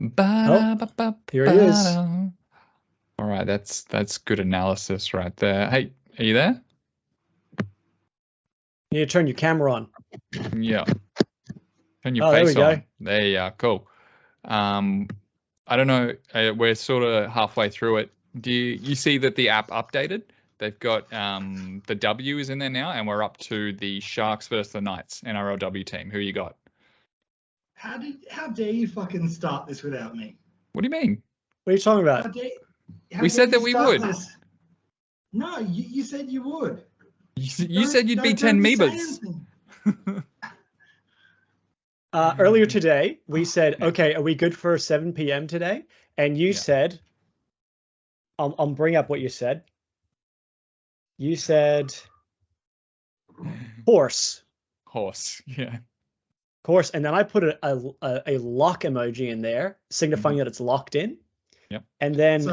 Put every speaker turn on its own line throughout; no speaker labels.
Here he is.
All right, that's good analysis right there. Hey, are you there?
You need to turn your camera on.
Yeah. Turn your face on. Go. There you are. Cool. I don't know. We're sort of halfway through it. Do you see that the app updated? They've got the W is in there now, and we're up to the Sharks versus the Knights NRL W team. Who you got?
How dare you fucking start this without me?
What do you mean?
What are you talking about?
We said that we would.
This? No, you said you would.
You said you'd be 10 Meebas.
Earlier today, we said, okay, are we good for 7 p.m. today? And you said, I'll bring up what you said. You said horse.
Horse, yeah.
Horse, and then I put a lock emoji in there, signifying that it's locked in.
Yep.
And then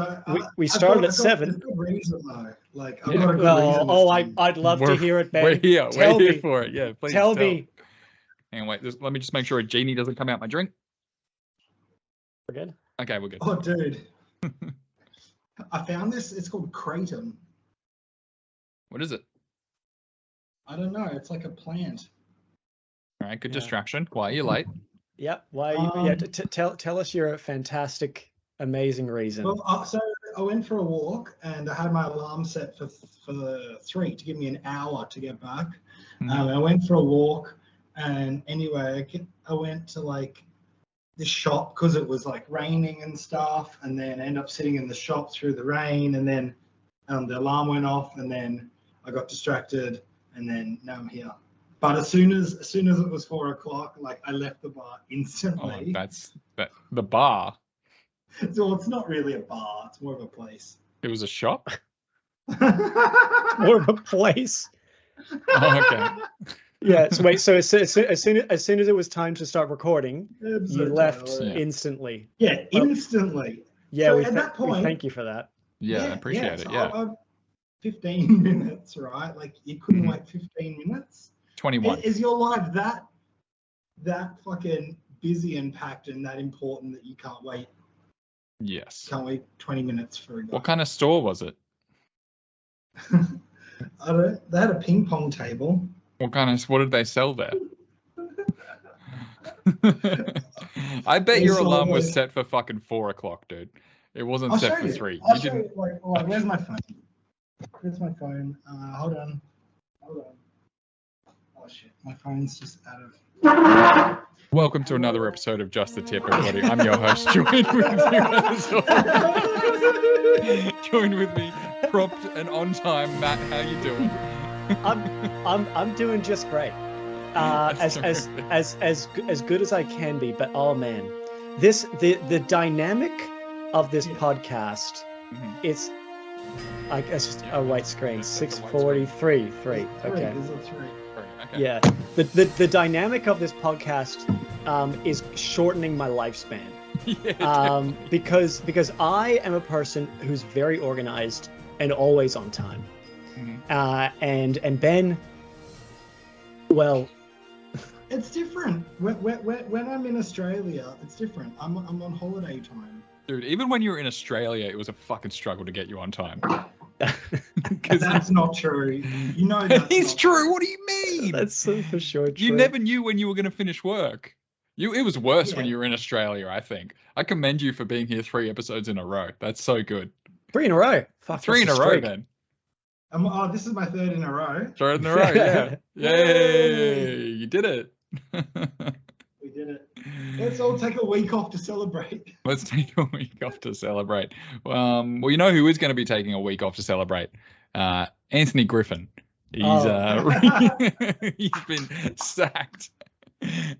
we started at 7.
Good reason, though. Like,
I'd love to hear it, Ben.
We're here for it. Yeah, please
tell me.
Hang on, wait. Let me just make sure a genie doesn't come out my drink.
We're good?
Okay, we're good.
Oh, dude. I found this. It's called Kratom.
What is it?
I don't know. It's like a plant.
All right, good distraction. Why are you late?
Yeah, why are you? Tell us your fantastic, amazing reason.
Well, so I went for a walk and I had my alarm set for 3 to give me an hour to get back. I went for a walk, and anyway, I went to like this shop because it was like raining and stuff, and then end up sitting in the shop through the rain, and then the alarm went off, and then I got distracted, and then now I'm here. But as soon as it was 4 o'clock, like I left the bar instantly.
Oh, that's the bar.
So it's not really a bar; it's more of a place.
It was a shop.
More of a place.
Oh, okay.
Yeah. So wait. So as soon as it was time to start recording, you left instantly.
Yeah, instantly.
Yeah.
So
we
at that point,
thank you for that.
Yeah, I appreciate it. Yeah.
15 minutes, right? Like you couldn't wait 15 minutes.
21.
Is your life that fucking busy and packed and that important that you can't wait?
Yes.
Can't wait 20 minutes for a guy.
What kind of store was it?
They had a ping pong table.
What did they sell there? I bet your alarm was set for fucking 4 o'clock, dude. It wasn't set for 3.
I'll show you. Like, where's my phone? Where's my phone? Hold on. Oh shit, my phone's just out of.
Welcome to another episode of Just the Tip, everybody. I'm your host, joined with me, prompt and on time, Matt. How you doing?
I'm doing just great. As good as I can be, but oh man, the dynamic of this podcast, it's I guess just a white screen. 6:43. 3. Okay. Yeah. The dynamic of this podcast is shortening my lifespan.
Yeah,
because I am a person who's very organized and always on time. And Ben, well,
it's different. When I'm in Australia, it's different. I'm on holiday time.
Dude, even when you were in Australia, it was a fucking struggle to get you on time.
That's not true. You know that
is true. What do you mean?
That's for sure true.
You never knew when you were going to finish work. It was worse when you were in Australia, I think. I commend you for being here 3 episodes in a row. That's so good.
3 in a row. Fuck,
3 in a row, then.
This is my 3rd in a row.
3rd in a row, yeah. Yay! You did it.
We did it. Let's all take a week off to celebrate.
Let's take a week off to celebrate. Well, you know who is going to be taking a week off to celebrate? Anthony Griffin. He's he's been sacked.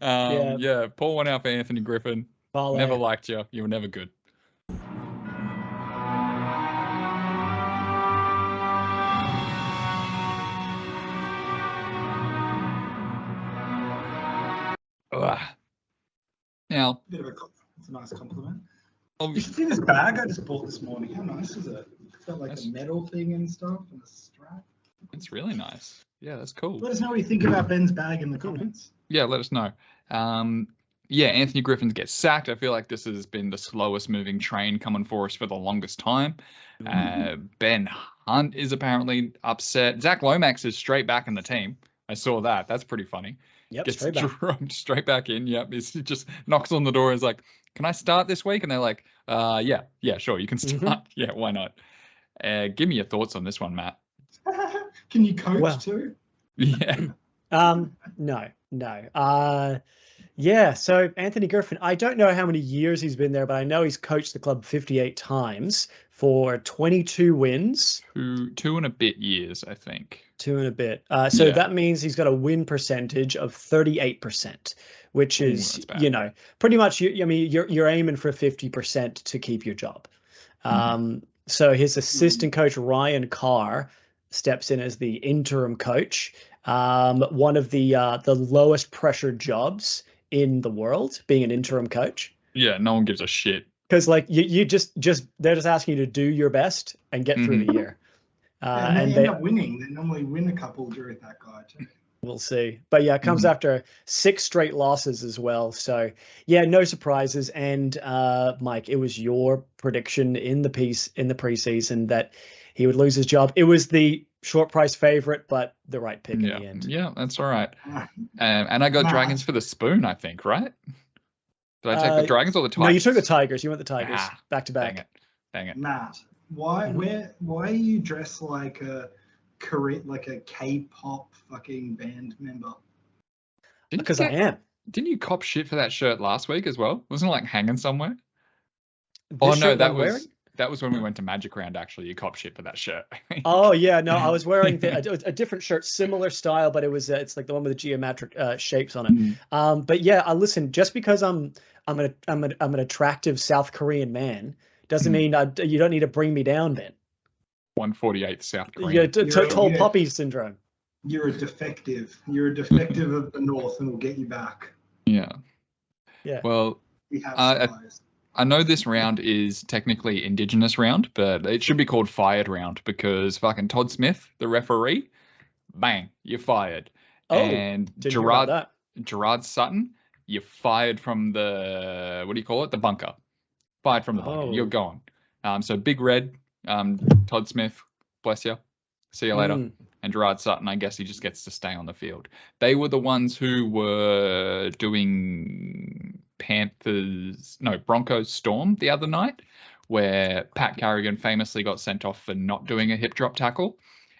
Pour one out for Anthony Griffin. Never liked you. You were never good. Now,
it's a nice compliment. You should see this bag I just bought this morning. How nice is it? It's got like a metal thing and stuff and a strap.
It's really nice. Yeah, that's cool.
Let us know what you think about Ben's bag in the comments.
Yeah, let us know. Anthony Griffin gets sacked. I feel like this has been the slowest moving train coming for us for the longest time. Ben Hunt is apparently upset. Zach Lomax is straight back in the team. I saw that. That's pretty funny.
Yep,
Gets
straight back.
dropped straight back in. Yep, he just knocks on the door and is like, can I start this week? And they're like, yeah, sure, you can start. Yeah, why not? Give me your thoughts on this one, Matt.
Can you coach too?
Yeah.
No. So Anthony Griffin, I don't know how many years he's been there, but I know he's coached the club 58 times for 22 wins.
Two and a bit years, I think.
2 and a bit. That means he's got a win percentage of 38%, which is, pretty much, you're aiming for 50% to keep your job. So his assistant coach, Ryan Carr, steps in as the interim coach. One of the lowest pressure jobs in the world, being an interim coach.
Yeah, no one gives a shit.
Because you just they're just asking you to do your best and get through the year.
And they end up winning. They normally win a couple during that guy too.
We'll see. But it comes after 6 straight losses as well. So no surprises. And Mike, it was your prediction in the preseason that he would lose his job. It was the short price favorite, but the right pick in the end.
Yeah, that's all right. And I got Dragons for the spoon, I think, right? Did I take the Dragons or the Tigers?
No, you took the Tigers. You went the Tigers back to back.
Dang it.
Matt, why are you dressed like a K-pop fucking band member?
Because I am.
Didn't you cop shit for that shirt last week as well? Wasn't it like hanging somewhere? That was when we went to Magic Round, actually. You cop shit for that shirt.
Oh, yeah. No, I was wearing a different shirt, similar style, but it's like the one with the geometric shapes on it. But listen, just because I'm an attractive South Korean man doesn't mean you don't need to bring me down, Ben.
148 South Korea.
Tall poppy syndrome.
You're a defective. You're a defective of the North, and we'll get you back.
Yeah. Well,
we have
I know this round is technically Indigenous round, but it should be called Fired round because fucking Todd Smith, the referee, bang, you're fired. And Gerard Sutton, you're fired from the, the bunker. Fired from the bunker. You're gone. So Big Red, Todd Smith, bless you. See you later. And Gerard Sutton, I guess he just gets to stay on the field. They were the ones who were doing Broncos Storm the other night, where Pat Carrigan famously got sent off for not doing a hip drop tackle,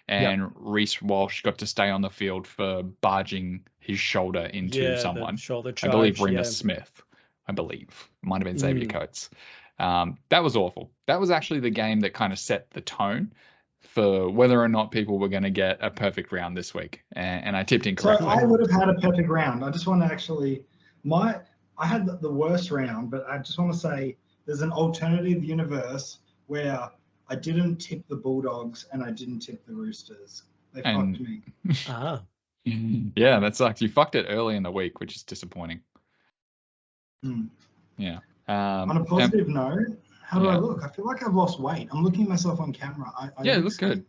and Reece Walsh got to stay on the field for barging his shoulder into someone.
Shoulder charge,
I believe Remus Smith. I believe. Might have been Xavier Coates. That was awful. That was actually the game that kind of set the tone for whether or not people were going to get a perfect round this week. And I tipped incorrectly.
So I would have had a perfect round. I just want to actually, I had the worst round, but I just want to say there's an alternative universe where I didn't tip the Bulldogs and I didn't tip the Roosters. They fucked me.
Yeah, that sucks. You fucked it early in the week, which is disappointing. Yeah.
On a positive note, how do I look? I feel like I've lost weight. I'm looking at myself on camera.
It looks good.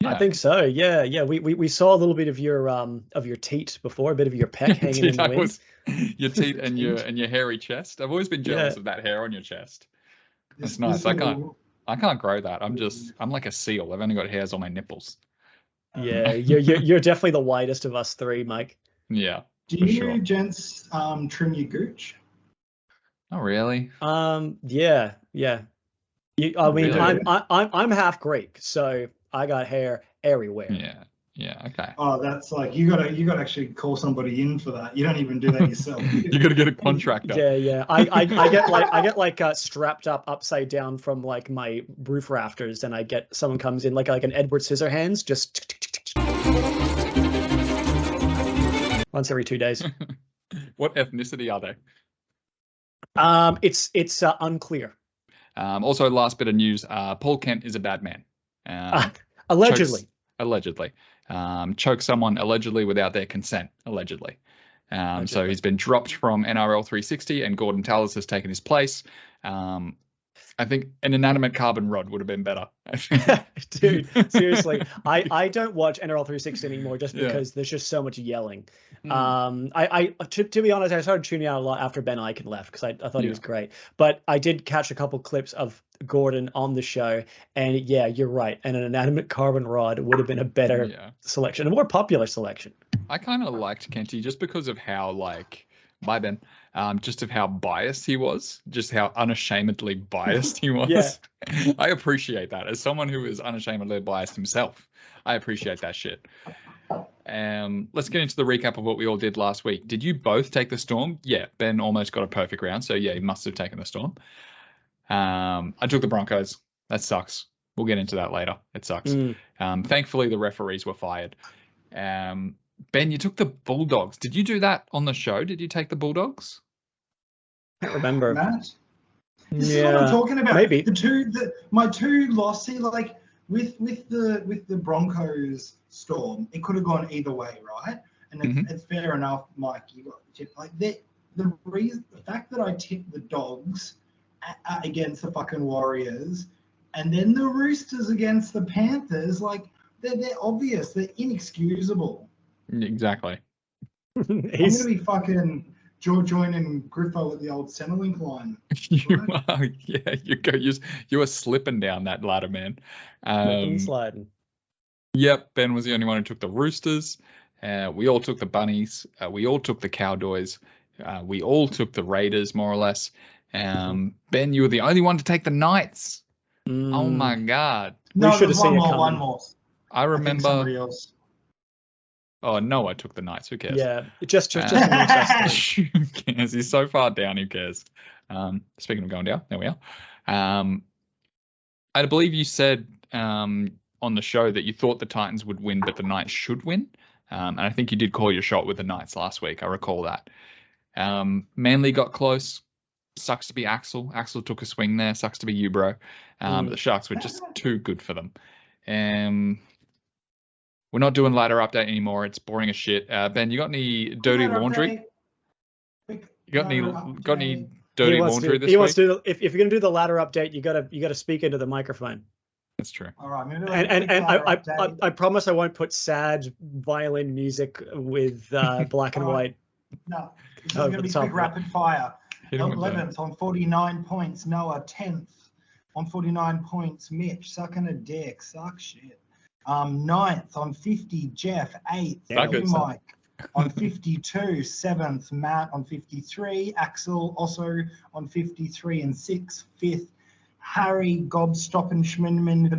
Yeah.
I think so. Yeah. We saw a little bit of your teat before, a bit of your pec hanging in the wind.
Your teat and your hairy chest. I've always been jealous of that hair on your chest. That's nice. I can't grow that. I'm like a seal. I've only got hairs on my nipples.
Yeah, you're definitely the whitest of us three, Mike.
Yeah.
Do you gents trim your gooch?
Oh really?
Yeah. I'm half Greek, so I got hair everywhere.
Yeah, okay.
Oh, that's like you gotta actually call somebody in for that. You don't even do that yourself.
You gotta get a contractor.
Yeah. I get strapped up upside down from like my roof rafters, and someone comes in like an Edward Scissorhands, just once every 2 days.
What ethnicity are they?
It's unclear.
Also, last bit of news: Paul Kent is a bad man.
Allegedly.
Allegedly. Choke someone allegedly without their consent, allegedly. So he's been dropped from NRL 360 and Gordon Tallis has taken his place. I think an inanimate carbon rod would have been better.
Dude, seriously, I don't watch NRL 360 anymore just because there's just so much yelling. To be honest, I started tuning out a lot after Ben Eichen left because I thought he was great. But I did catch a couple clips of Gordon on the show, and yeah, you're right. And an inanimate carbon rod would have been a better selection, a more popular selection.
I kind of liked Kenty just because of how bye Ben, just of how biased he was, just how unashamedly biased he was. I appreciate that as someone who is unashamedly biased himself. I appreciate that shit. Let's get into the recap of what we all did last week. Did you both take the Storm? Yeah, Ben almost got a perfect round, so yeah, he must have taken the Storm. I took the Broncos. That sucks. We'll get into that later. It sucks. Thankfully, the referees were fired. Ben, you took the Bulldogs. Did you do that on the show? Did you take the Bulldogs?
I can't remember.
Matt? This is what I'm talking about.
Maybe.
My two losses, with the Broncos Storm, it could have gone either way, right? And it's fair enough, Mike. You got tipped. The fact that I tipped the Dogs against the fucking Warriors, and then the Roosters against the Panthers, they're obvious. They're inexcusable.
Exactly.
I'm going to be fucking joining Griffin with the old Centrelink line.
You are slipping down that ladder, man.
Sliding.
Yep, Ben was the only one who took the Roosters. We all took the Bunnies. We all took the Cowboys. We all took the Raiders, more or less. Ben, you were the only one to take the Knights. Oh my God.
No, we should have seen one more.
I remember.
Somebody else.
Oh no, I took the Knights. Who cares?
Yeah, just amongst us.
Who cares? He's so far down. Who cares? Speaking of going down, there we are. I believe you said on the show that you thought the Titans would win, but the Knights should win. And I think you did call your shot with the Knights last week. I recall that. Manly got close. Sucks to be Axel. Axel took a swing there. Sucks to be you, bro. But the Sharks were just too good for them. We're not doing ladder update anymore. It's boring as shit. Ben, you got any dirty laundry? You got any dirty laundry this week?
Wants to. If you're gonna do the ladder update, you gotta speak into the microphone.
That's true.
All right.
And I promise I won't put sad violin music with black and white.
No, this is gonna be quick rapid fire. 11th on 49 points. Noah 10th on 49 points. Mitch sucking a dick. Suck shit. 9th on 50, Jeff. 8th, Mike on 52. 7th, Matt on 53. Axel also on 53 and 6th. 5th, Harry Gobstoppen Schminman.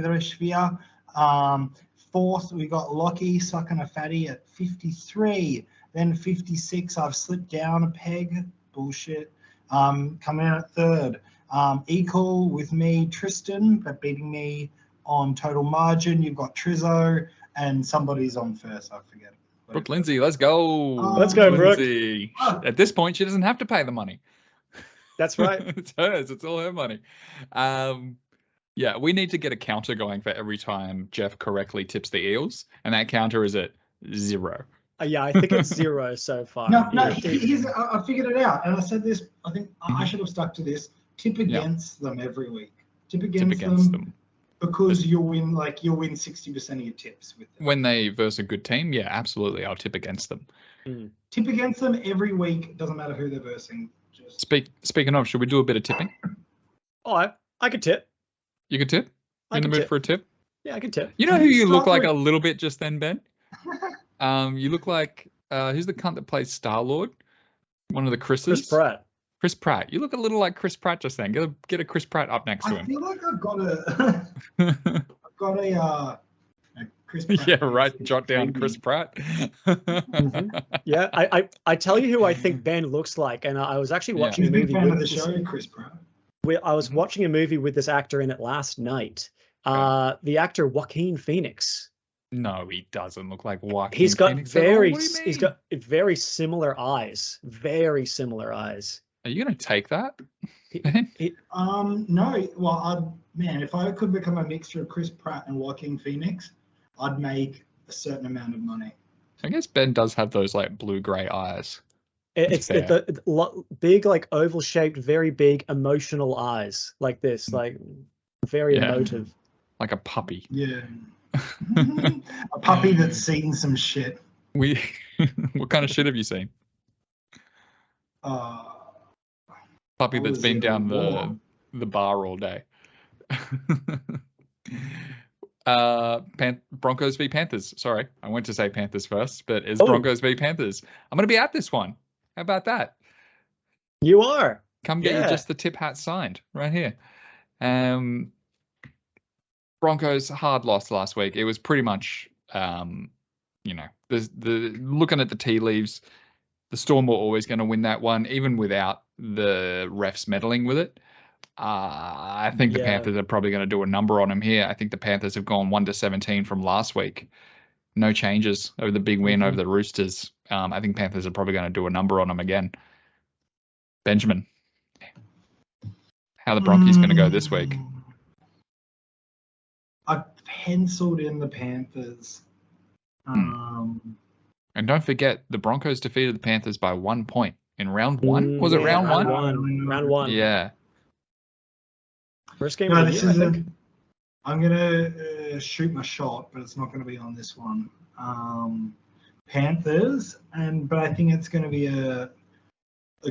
4th, we got Lockie sucking a fatty at 53. Then 56, I've slipped down a peg. Bullshit. Coming in at 3rd. Equal with me, Tristan, but beating me on total margin. You've got Trizzo, and somebody's on 1st. I forget.
Brooke Lindsay, let's go.
Let's go, Brooke.
At this point, she doesn't have to pay the money.
That's right.
It's hers. It's all her money. Yeah, we need to get a counter going for every time Jeff correctly tips the Eels, and that counter is at 0.
Yeah, I think it's 0 so far.
No, I figured it out, and I said this. I think I should have stuck to this. Tip against them every week. Tip against them. Because you'll win 60% of your tips with them.
When they verse a good team, yeah, absolutely, I'll tip against them.
Tip against them every week. Doesn't matter who they're versing.
Speaking of, should we do a bit of tipping?
Oh, I could tip.
You could tip? In the mood for a tip?
Yeah, I could tip.
You know who you look like a little bit just then, Ben? You look like who's the cunt that plays Star-Lord? One of the Chris's. Chris Pratt. You look a little like Chris Pratt just then. Get a Chris Pratt up next to him.
I feel like I've got a Chris Pratt.
Yeah, right. Jot down Chris Pratt.
Yeah, I tell you who I think Ben looks like, and I was actually watching a movie.
Big fan of the show, Chris Pratt.
I was watching a movie with this actor in it last night. The actor Joaquin Phoenix.
No, he doesn't look like Joaquin
He's got
Phoenix.
He's got very similar eyes. Very similar eyes.
Are you going to take that?
No. Well, if I could become a mixture of Chris Pratt and Joaquin Phoenix, I'd make a certain amount of money.
I guess Ben does have those like blue-grey eyes.
It's big, like oval-shaped, very big emotional eyes, like this, like very emotive.
Like a puppy.
Yeah. A puppy that's seen some shit.
What kind of shit have you seen? Puppy that's been down the bar all day. Broncos v Panthers. Sorry, I went to say Panthers first, but it's Broncos v Panthers. I'm going to be at this one. How about that?
You are.
Come get you just the tip hat signed right here. Broncos hard loss last week. It was pretty much, looking at the tea leaves, the Storm were always going to win that one, even without the refs meddling with it. I think the Panthers are probably going to do a number on them here. I think the Panthers have gone 1-17 from last week. No changes over the big win over the Roosters. I think Panthers are probably going to do a number on them again. Benjamin, how the Bronchies going to go this week?
I penciled in the Panthers.
And don't forget, the Broncos defeated the Panthers by 1 point in round one. Was it round one?
Round one.
Yeah.
First game of the year, I think.
I'm going to shoot my shot, but it's not going to be on this one. Panthers, but I think it's going to be a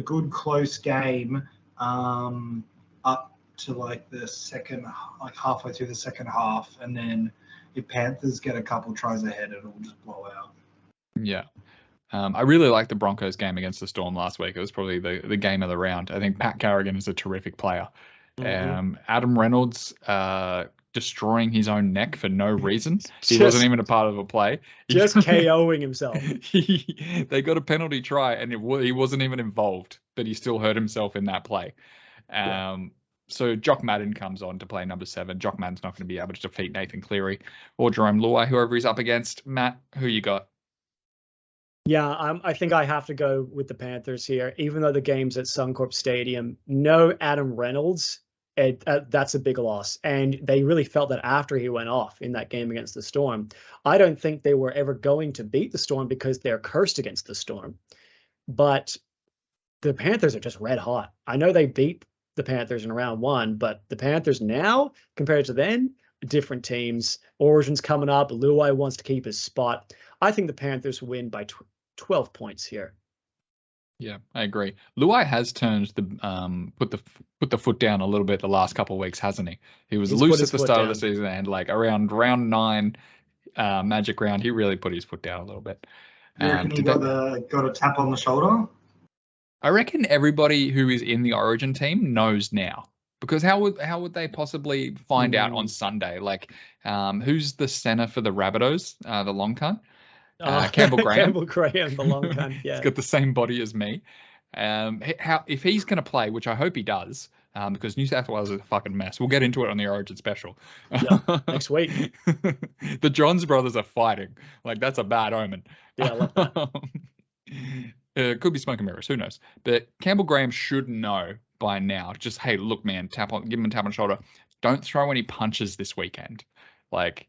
good close game up to like the second, like halfway through the second half, and then if Panthers get a couple tries ahead, it'll just blow out.
Yeah. I really liked the Broncos game against the Storm last week. It was probably the game of the round. I think Pat Carrigan is a terrific player. Adam Reynolds destroying his own neck for no reason. He wasn't even a part of a play.
Just KOing himself.
They got a penalty try, and he wasn't even involved, but he still hurt himself in that play. So Jock Madden comes on to play number 7. Jock Madden's not going to be able to defeat Nathan Cleary or Jerome Luai, whoever he's up against. Matt, who you got?
Yeah, I think I have to go with the Panthers here, even though the game's at Suncorp Stadium. No Adam Reynolds, that's a big loss. And they really felt that after he went off in that game against the Storm. I don't think they were ever going to beat the Storm because they're cursed against the Storm. But the Panthers are just red hot. I know they beat the Panthers in round 1, but the Panthers now, compared to then, different teams. Origin's coming up. Luai wants to keep his spot. I think the Panthers win by 12 points here.
Yeah, I agree. Luai has turned put the foot down a little bit the last couple of weeks, hasn't he? He was loose at the start of the season, and like around round 9, Magic round, he really put his foot down a little bit.
You reckon he got a tap on the shoulder?
I reckon everybody who is in the Origin team knows now. Because how would they possibly find out on Sunday? Like, who's the center for the Rabbitohs, the long cunt? Campbell Graham.
Campbell Graham, the long cunt. Yeah,
he's got the same body as me. If he's going to play, which I hope he does, because New South Wales is a fucking mess. We'll get into it on the Origin special.
Yeah, next week.
The Johns brothers are fighting. Like, that's a bad omen.
Yeah, I love that.
It could be smoke and mirrors, who knows? But Campbell Graham should know by now. Just, hey, look, man, give him a tap on the shoulder. Don't throw any punches this weekend. Like,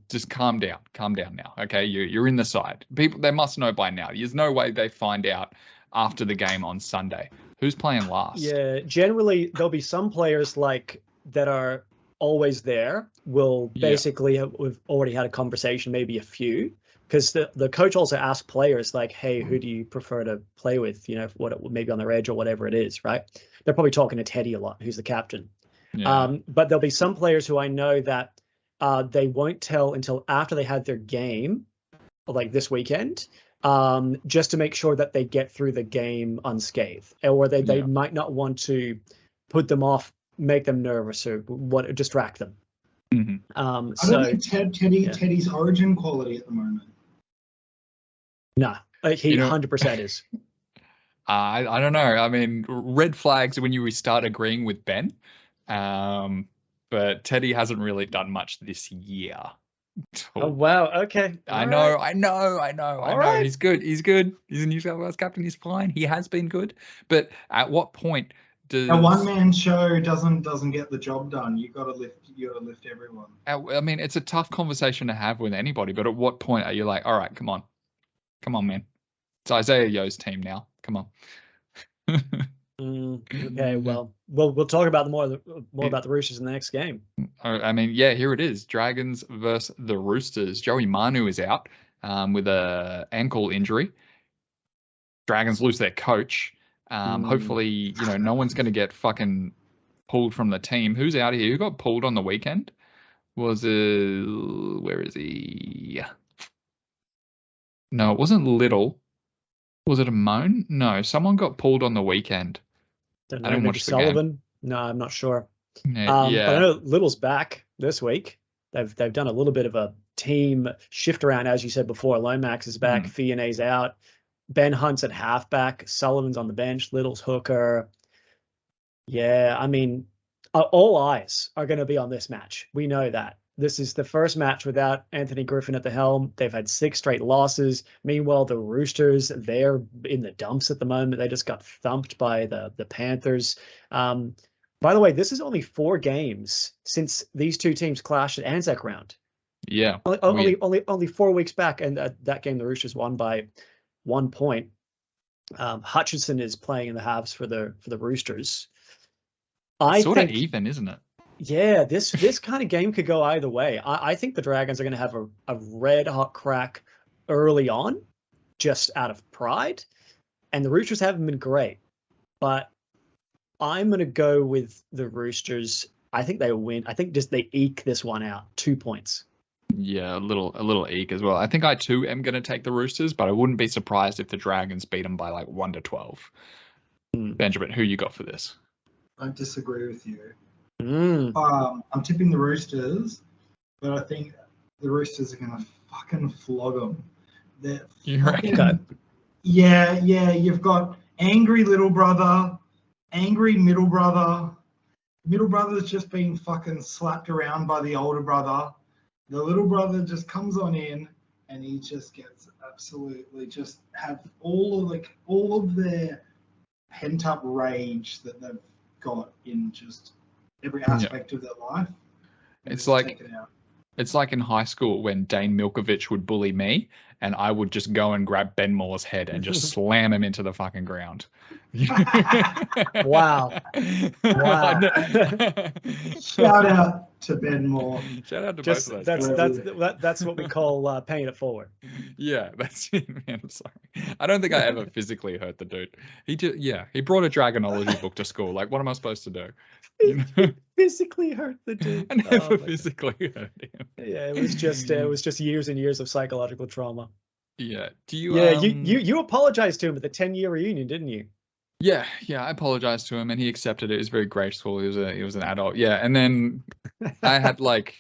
just calm down now. Okay, you're in the side. People, they must know by now. There's no way they find out after the game on Sunday. Who's playing last? Yeah,
generally there'll be some players like that are always there. Will basically we've already had a conversation, maybe a few. Because the coach also asks players like, hey, who do you prefer to play with? You know, maybe on their edge or whatever it is, right? They're probably talking to Teddy a lot, who's the captain. Yeah. But there'll be some players who I know that they won't tell until after they had their game, like this weekend, just to make sure that they get through the game unscathed. Or they might not want to put them off, make them nervous or distract them.
Mm-hmm.
I don't think Teddy's Origin quality at the moment.
No, he 100% is.
I don't know. I mean, red flags when you start agreeing with Ben. But Teddy hasn't really done much this year.
Oh, wow. Okay.
I know. He's good. He's a New South Wales captain. He's fine. He has been good. But at what point does
a one-man show doesn't get the job done? You got to lift everyone.
I mean, it's a tough conversation to have with anybody. But at what point are you like, all right, come on, man. It's Isaiah Yo's team now. Come on.
Okay, well, we'll talk about more about the Roosters in the next game.
I mean, yeah, here it is. Dragons versus the Roosters. Joey Manu is out with a ankle injury. Dragons lose their coach. Hopefully, no one's going to get fucking pulled from the team. Who's out here? Who got pulled on the weekend? Where is he? No, it wasn't Little. Was it a Moan? No, someone got pulled on the weekend.
I didn't watch Sullivan. Game. No, I'm not sure.
Yeah.
But I know Little's back this week. They've done a little bit of a team shift around, as you said before. Lomax is back, Fionnet's out, Ben Hunt's at halfback, Sullivan's on the bench, Little's hooker. Yeah, I mean, all eyes are going to be on this match. We know that. This is the first match without Anthony Griffin at the helm. They've had 6 straight losses. Meanwhile, the Roosters, they're in the dumps at the moment. They just got thumped by the Panthers. By the way, this is only 4 games since these two teams clashed at Anzac Round.
Yeah.
Only 4 weeks back, and that game the Roosters won by 1 point. Hutchinson is playing in the halves for the Roosters.
Sort of even, isn't it?
Yeah, this kind of game could go either way. I think the Dragons are going to have a red hot crack early on, just out of pride. And the Roosters haven't been great. But I'm going to go with the Roosters. I think they win. I think just they eke this one out. 2 points.
Yeah, a little eke as well. I think I too am going to take the Roosters, but I wouldn't be surprised if the Dragons beat them by like 1-12. Benjamin, who you got for this?
I disagree with you. I'm tipping the Roosters, but I think the Roosters are going to fucking flog them.
You reckon?
Yeah. You've got angry little brother, angry middle brother. Middle brother's just being fucking slapped around by the older brother. The little brother just comes on in, and he just gets absolutely just have all of their pent up rage that they've got in just every aspect of their life.
It's like in high school when Dane Milkovich would bully me, and I would just go and grab Ben Moore's head and just slam him into the fucking ground.
Wow.
Shout out to Ben Moore.
Shout out to both of
those. That's what we call paying it forward.
Yeah, that's it, man. I'm sorry. I don't think I ever physically hurt the dude. He brought a Dragonology book to school. Like, what am I supposed to do?
Physically hurt the dude.
I never physically hurt him.
Yeah, it was just years and years of psychological trauma.
Yeah. Do you?
Yeah, you apologized to him at the 10-year reunion, didn't you?
Yeah, I apologized to him and he accepted it. It was very graceful. He was an adult. Yeah, and then I had like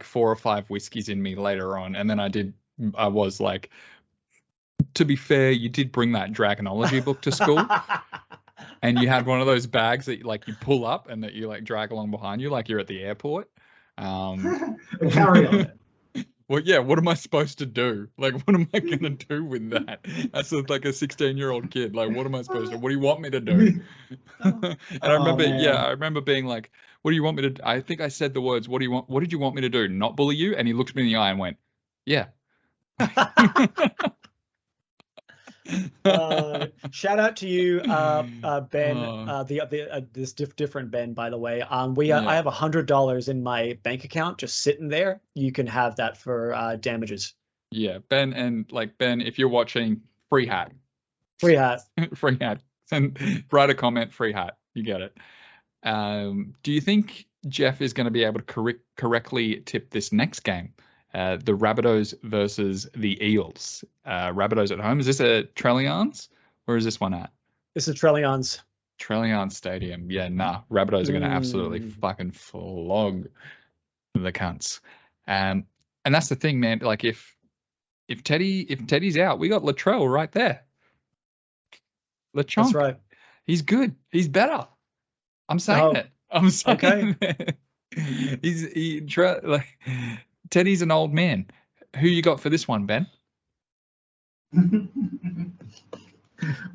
4 or 5 whiskeys in me later on, and then I was like, to be fair, you did bring that Dragonology book to school. And you had one of those bags that like you pull up and that you like drag along behind you like you're at the airport.
Carry on.
Well, yeah, what am I supposed to do? Like, what am I going to do with that? That's like a 16-year-old kid. Like, what am I supposed to do? What do you want me to do? And I remember being like, what do you want me to do? I think I said the words, what did you want me to do? Not bully you? And he looked me in the eye and went, yeah.
Shout out to you, Ben. This different Ben, by the way. I have $100 in my bank account just sitting there. You can have that for damages.
Yeah, Ben, and like Ben, if you're watching, free hat.
Free hat.
Free hat. And write a comment. Free hat. You get it. Do you think Jeff is going to be able to correctly tip this next game? The Rabbitohs versus the Eels. Rabbitohs at home. Is this a Trellians? Where is this one at?
This is Trellians.
Trellians Stadium. Yeah, nah. Rabbitohs are going to absolutely fucking flog the cunts. And that's the thing, man. Like if Teddy's out, we got Latrell right there. Lechonk.
That's right.
He's good. He's better. I'm saying it. I'm saying it. Teddy's an old man. Who you got for this one, Ben?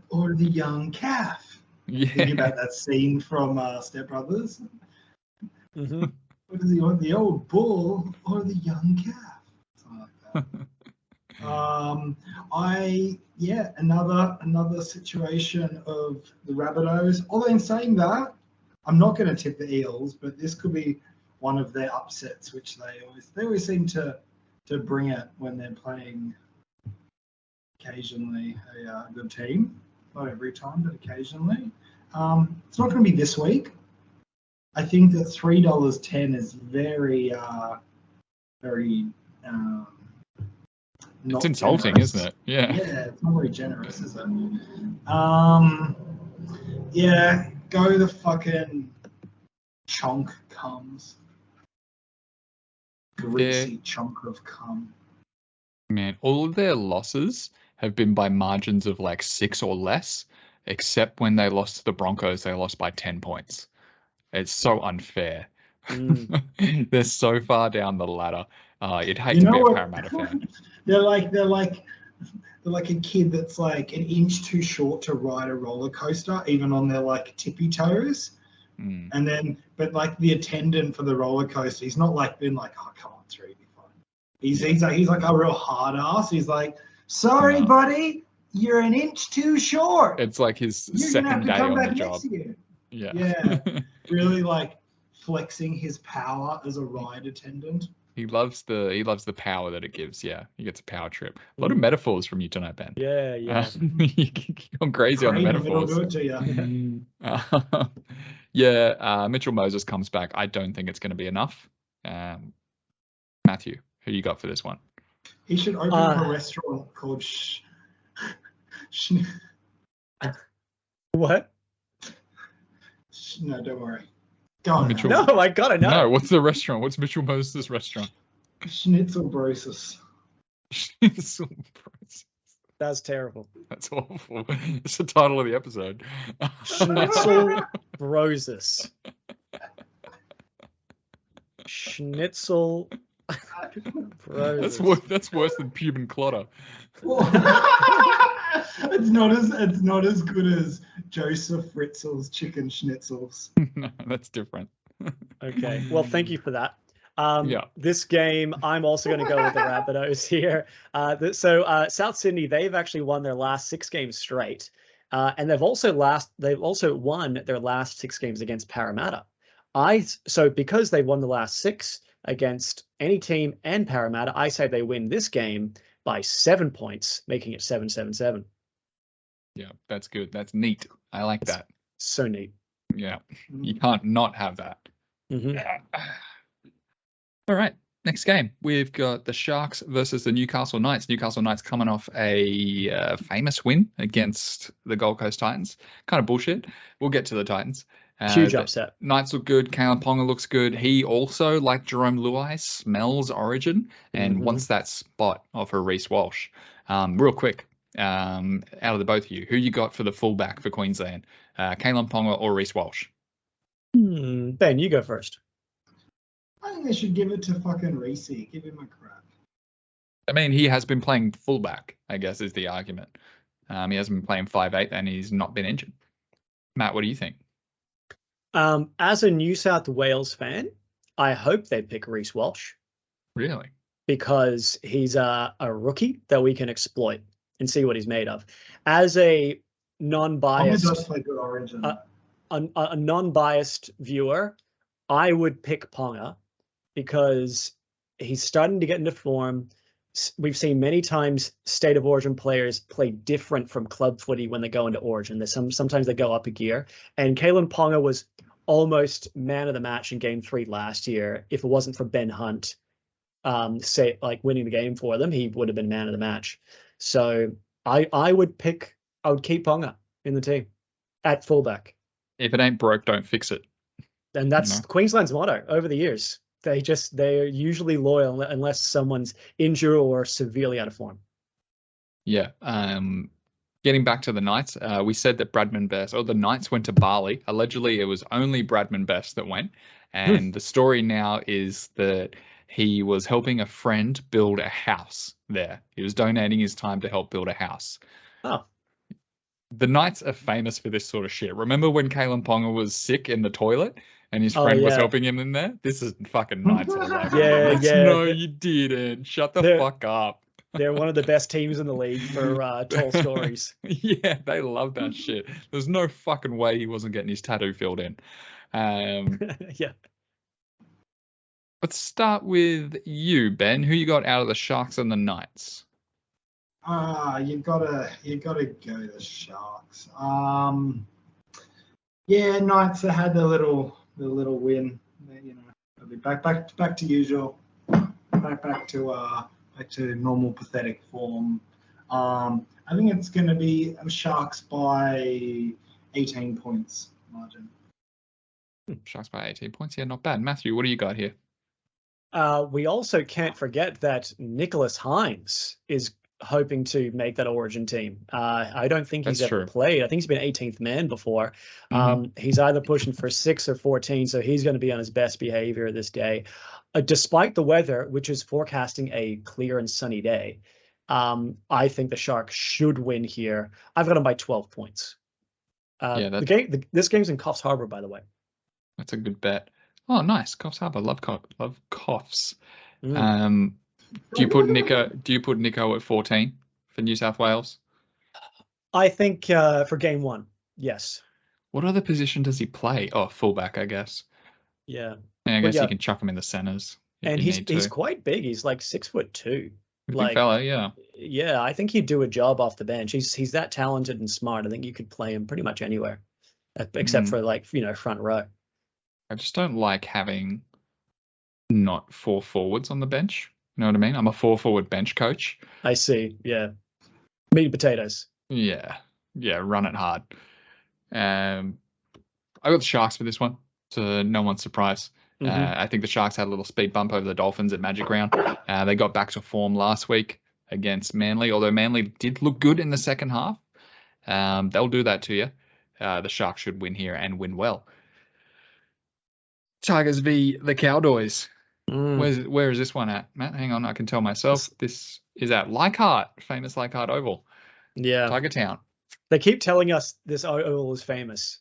Or the young calf.
Yeah.
Thinking about that scene from Step Brothers.
Mm-hmm.
What does he want? The old bull or the young calf? Something like that. Another situation of the Rabbitohs. Although in saying that, I'm not going to tip the Eels, but this could be one of their upsets, which they always seem to bring it when they're playing occasionally a good team. Not every time, but occasionally. It's not going to be this week. I think that $3.10 is very
it's insulting,
generous.
isn't it? Yeah.
Yeah, it's not very generous, is it? Yeah, go the fucking chunk comes. Greasy chunk of cum.
Man, all of their losses have been by margins of like 6 or less, except when they lost to the Broncos, they lost by 10 points. It's so unfair. They're so far down the ladder. You'd hate to be a Parramatta fan.
They're like a kid that's like an inch too short to ride a roller coaster, even on their like tippy toes. And then, but like the attendant for the roller coaster, he's not like been like, oh, come on, 3, be fine. He's like a real hard ass. He's like, sorry, buddy, you're an inch too short.
It's like his second day on the job.
Yeah. Really like flexing his power as a ride attendant.
He loves the power that it gives. Yeah, he gets a power trip. A lot of metaphors from you tonight, Ben.
Yeah.
You're going crazy on the metaphors. Mitchell Moses comes back. I don't think it's going to be enough. Matthew, who you got for this one?
He should open up a restaurant called
What?
No, don't worry. Go on.
Mitchell. No, I gotta know.
No, what's the restaurant? What's Mitchell Moses' restaurant?
Schnitzel Brosis.
Schnitzel Brosis.
That's terrible.
That's awful. It's the title of the episode.
Schnitzel Brosis. Schnitzel Brosis.
That's worse than pubic clotter.
It's not as good as Joseph Fritzl's chicken schnitzels.
No, that's different.
Okay. Well, thank you for that. This game, I'm also going to go with the Rabbitohs here. So South Sydney, they've actually won their last 6 games straight, and they've also won their last 6 games against Parramatta. So because they won the last 6 against any team and Parramatta, I say they win this game by 7 points, making it 7-7-7.
Yeah, that's good. That's neat. I like that.
So neat.
Yeah, you can't not have that.
Mm-hmm.
All right, next game. We've got the Sharks versus the Newcastle Knights. Newcastle Knights coming off a famous win against the Gold Coast Titans. Kind of bullshit. We'll get to the Titans.
Huge upset.
Knights look good. Kalen Ponga looks good. He also, like Jerome Luai, smells Origin and wants that spot off of Reece Walsh. Real quick, out of the both of you, who you got for the fullback for Queensland? Kalen Ponga or Reece Walsh?
Ben, you go first.
I think they should give it to fucking Reece. Give him a crap.
I mean, he has been playing fullback, I guess, is the argument. He hasn't been playing 5'8", and he's not been injured. Matt, what do you think?
As a New South Wales fan, I hope they pick Reece Walsh.
Really?
Because he's a rookie that we can exploit and see what he's made of. As a non-biased, a non-biased viewer, I would pick Ponga because he's starting to get into form. We've seen many times State of Origin players play different from club footy when they go into Origin. Sometimes they go up a gear. And Kalen Ponga was almost man of the match in Game 3 last year. If it wasn't for Ben Hunt, winning the game for them, he would have been man of the match. So I would keep Ponga in the team at fullback.
If it ain't broke, don't fix it.
And that's Queensland's motto over the years. They're usually loyal unless someone's injured or severely out of form.
Yeah. Getting back to the Knights, we said that Bradman Best, the Knights went to Bali. Allegedly, it was only Bradman Best that went. And the story now is that he was helping a friend build a house there. He was donating his time to help build a house.
Oh.
The Knights are famous for this sort of shit. Remember when Kalen Ponga was sick in the toilet and his friend was helping him in there? This is fucking Knights all over.
Yeah.
No, you didn't. Shut the fuck up.
They're one of the best teams in the league for tall stories.
Yeah, they love that shit. There's no fucking way he wasn't getting his tattoo filled in.
Yeah.
Let's start with you, Ben. Who you got out of the Sharks and the Knights?
You gotta go the Sharks. Yeah, Knights had the little win. You know, they'll be back to usual. Back to normal pathetic form. I think it's going to be Sharks by 18 points margin.
Sharks by 18 points. Yeah, not bad. Matthew, what do you got here?
We also can't forget that Nicholas Hines is hoping to make that Origin team. I don't think he's ever played. I think he's been 18th man before. He's either pushing for 6 or 14, so he's going to be on his best behavior this day. Despite the weather, which is forecasting a clear and sunny day, I think the Sharks should win here. I've got them by 12 points. This game's in Coffs Harbour, by the way.
That's a good bet. Oh, nice. Coffs Harbour. Love Coffs. Do you put Nico at 14 for New South Wales?
I think for game 1, yes.
What other position does he play? Oh, fullback, I guess.
Yeah.
And I guess you can chuck him in the centers.
And he's quite big. He's like 6'2".
Big fella, yeah.
Yeah, I think he'd do a job off the bench. He's that talented and smart. I think you could play him pretty much anywhere, except for front row.
I just don't like having not 4 forwards on the bench. You know what I mean? I'm a 4-forward bench coach.
I see. Yeah. Meat and potatoes.
Yeah. Run it hard. I got the Sharks for this one, to no one's surprise. I think the Sharks had a little speed bump over the Dolphins at Magic Round. They got back to form last week against Manly, although Manly did look good in the second half. They'll do that to you. The Sharks should win here and win well. Tigers v the Cowboys. Where is this one at, Matt? Hang on, I can tell myself. This is at Leichhardt, famous Leichhardt Oval.
Yeah.
Tiger Town. They
keep telling us this oval is famous.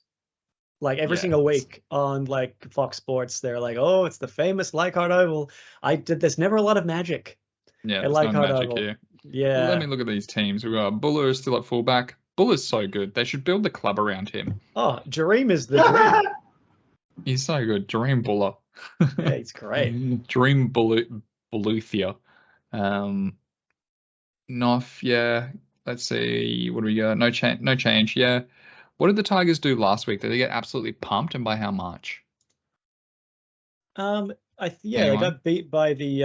Like every single week on like Fox Sports, they're like, "Oh, it's the famous Leichhardt Oval." There's never a lot of magic.
Yeah, there's no magic Oval. Here.
Yeah.
Let me look at these teams. We got Buller still at fullback. Buller's so good. They should build the club around him.
Oh, Jareem is the dream.
He's so good. Jareem Buller.
Yeah, he's great.
Dream Buluthia. Noff, yeah. Let's see. What do we got? No change. Yeah. What did the Tigers do last week? Did they get absolutely pumped, and by how much?
They got beat by the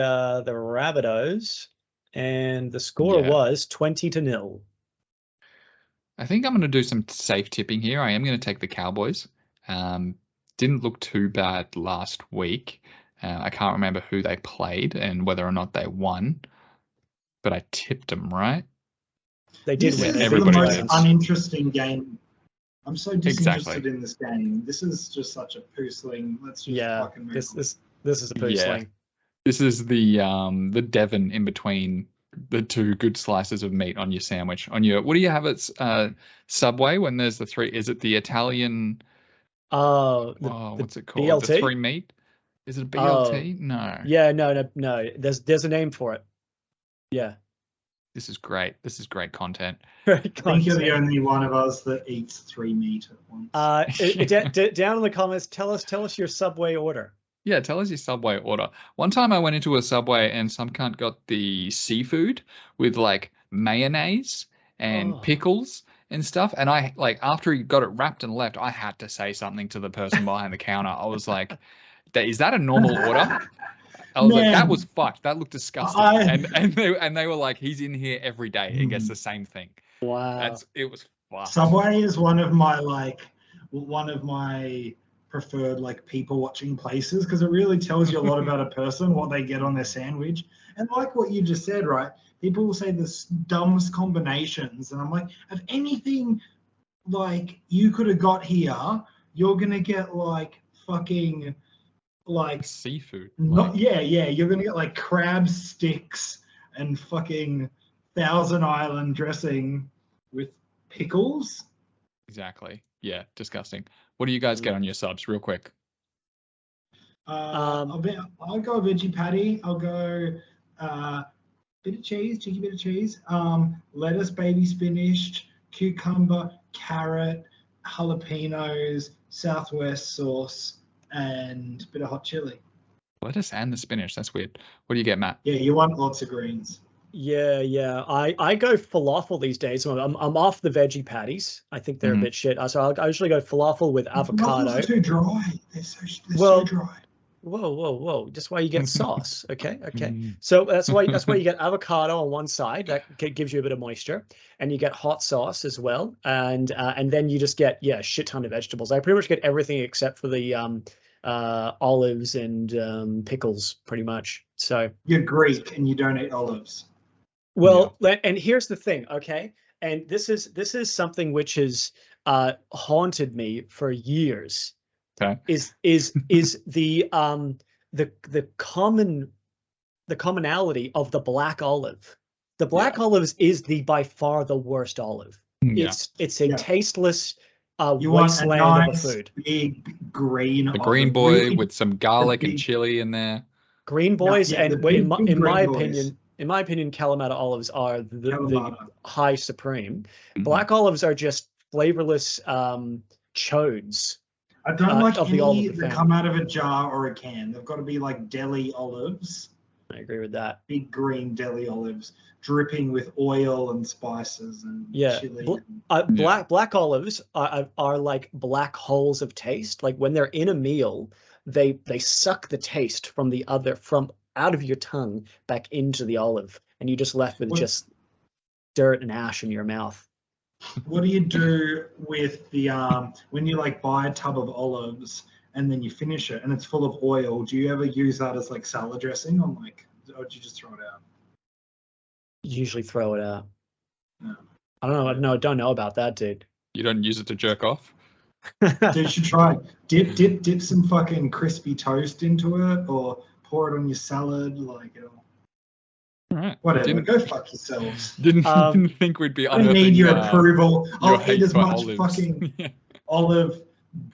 Rabbitohs, and the score was 20-0.
I think I'm going to do some safe tipping here. I am going to take the Cowboys. Didn't look too bad last week. I can't remember who they played and whether or not they won, but I tipped them, right?
They did win.
This is the most uninteresting game. I'm so disinterested in this game. This is just such a poo-sling. Let's just fucking move on.
This is a poo-sling.
This is the Devon in between the 2 good slices of meat on your sandwich. What do you have at Subway when there's the 3? Is it the Italian? What's it called?
BLT?
The 3 meat? Is it a BLT? No.
Yeah, no. There's a name for it. Yeah.
This is great. This is great content.
I think you're the only one of us that eats 3 meat at once.
Down in the comments, tell us your Subway order.
Yeah, tell us your Subway order. One time I went into a Subway and some cunt got the seafood with like mayonnaise and pickles and stuff. And I after he got it wrapped and left, I had to say something to the person behind the counter. I was like, "Is that a normal order?" I was like, "That was fucked. That looked disgusting." And they were like, "He's in here every day and gets the same thing."
Wow.
It was fucked.
Subway is one of my preferred people watching places because it really tells you a lot about a person, what they get on their sandwich. And like what you just said, right? People will say the dumbest combinations, and I'm like, if anything you could have got here, you're gonna get fucking
seafood.
You're gonna get crab sticks and fucking Thousand Island dressing with pickles.
Exactly. Yeah, disgusting. What do you guys get on your subs, real quick?
I'll go veggie patty. I'll go bit of cheese, cheeky bit of cheese, lettuce, baby spinach, cucumber, carrot, jalapenos, Southwest sauce, and a bit of hot chili.
Lettuce and the spinach. That's weird. What do you get, Matt?
Yeah, you want lots of greens.
Yeah. I go falafel these days. I'm off the veggie patties. I think they're a bit shit. So I usually go falafel with avocado.
Falafels are too dry. They're so dry.
Whoa. Just why you get sauce. Okay. So that's why you get avocado on one side. That gives you a bit of moisture, and you get hot sauce as well. And then you just get a shit ton of vegetables. I pretty much get everything except for the olives and pickles, pretty much. So
you're Greek and you don't eat olives.
Well, and here's the thing, okay? And this is something which has haunted me for years.
Okay.
Is the commonality of the black olive. The black olives is by far the worst olive.
Yeah.
It's a tasteless
you want
wasteland
a nice,
of a food.
Big green.
The green boy really, with some garlic and chili in there.
Green boys, in my opinion, Kalamata olives are the high supreme. Black olives are just flavorless chodes.
I don't like any that come out of a jar or a can. They've got to be like deli olives.
I agree with that.
Big green deli olives, dripping with oil and spices and chili.
Black olives are like black holes of taste. Like when they're in a meal, they suck the taste from out of your tongue back into the olive, and you're just left with just dirt and ash in your mouth.
What do you do with the when you like buy a tub of olives and then you finish it and it's full of oil? Do you ever use that as like salad dressing, or do you just throw it out?
Usually throw it out.
No.
I don't know. No, I don't know about that, dude.
You don't use it to jerk off?
Dude, you should try. Dip some fucking crispy toast into it, or pour it on your salad,
all right.
Whatever. Go fuck yourselves.
Didn't think we'd be.
I need your approval. I'll eat as much
olives.
Fucking olive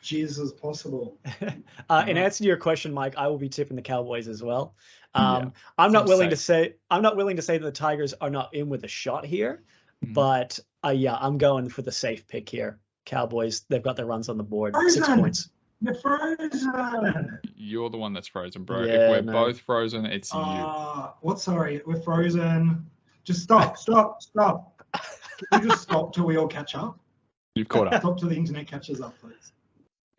jizz as possible.
In answer to your question, Mike, I will be tipping the Cowboys as well. I'm not willing to say that the Tigers are not in with a shot here, but I'm going for the safe pick here. Cowboys, they've got their runs on the board.
Frozen.
6 points.
You're frozen.
You're the one that's frozen, bro.
Yeah,
if we're both frozen, it's you.
What? Sorry, we're frozen. Just stop. Can you just stop till we all catch up?
You've caught up.
Stop till the internet catches up, please.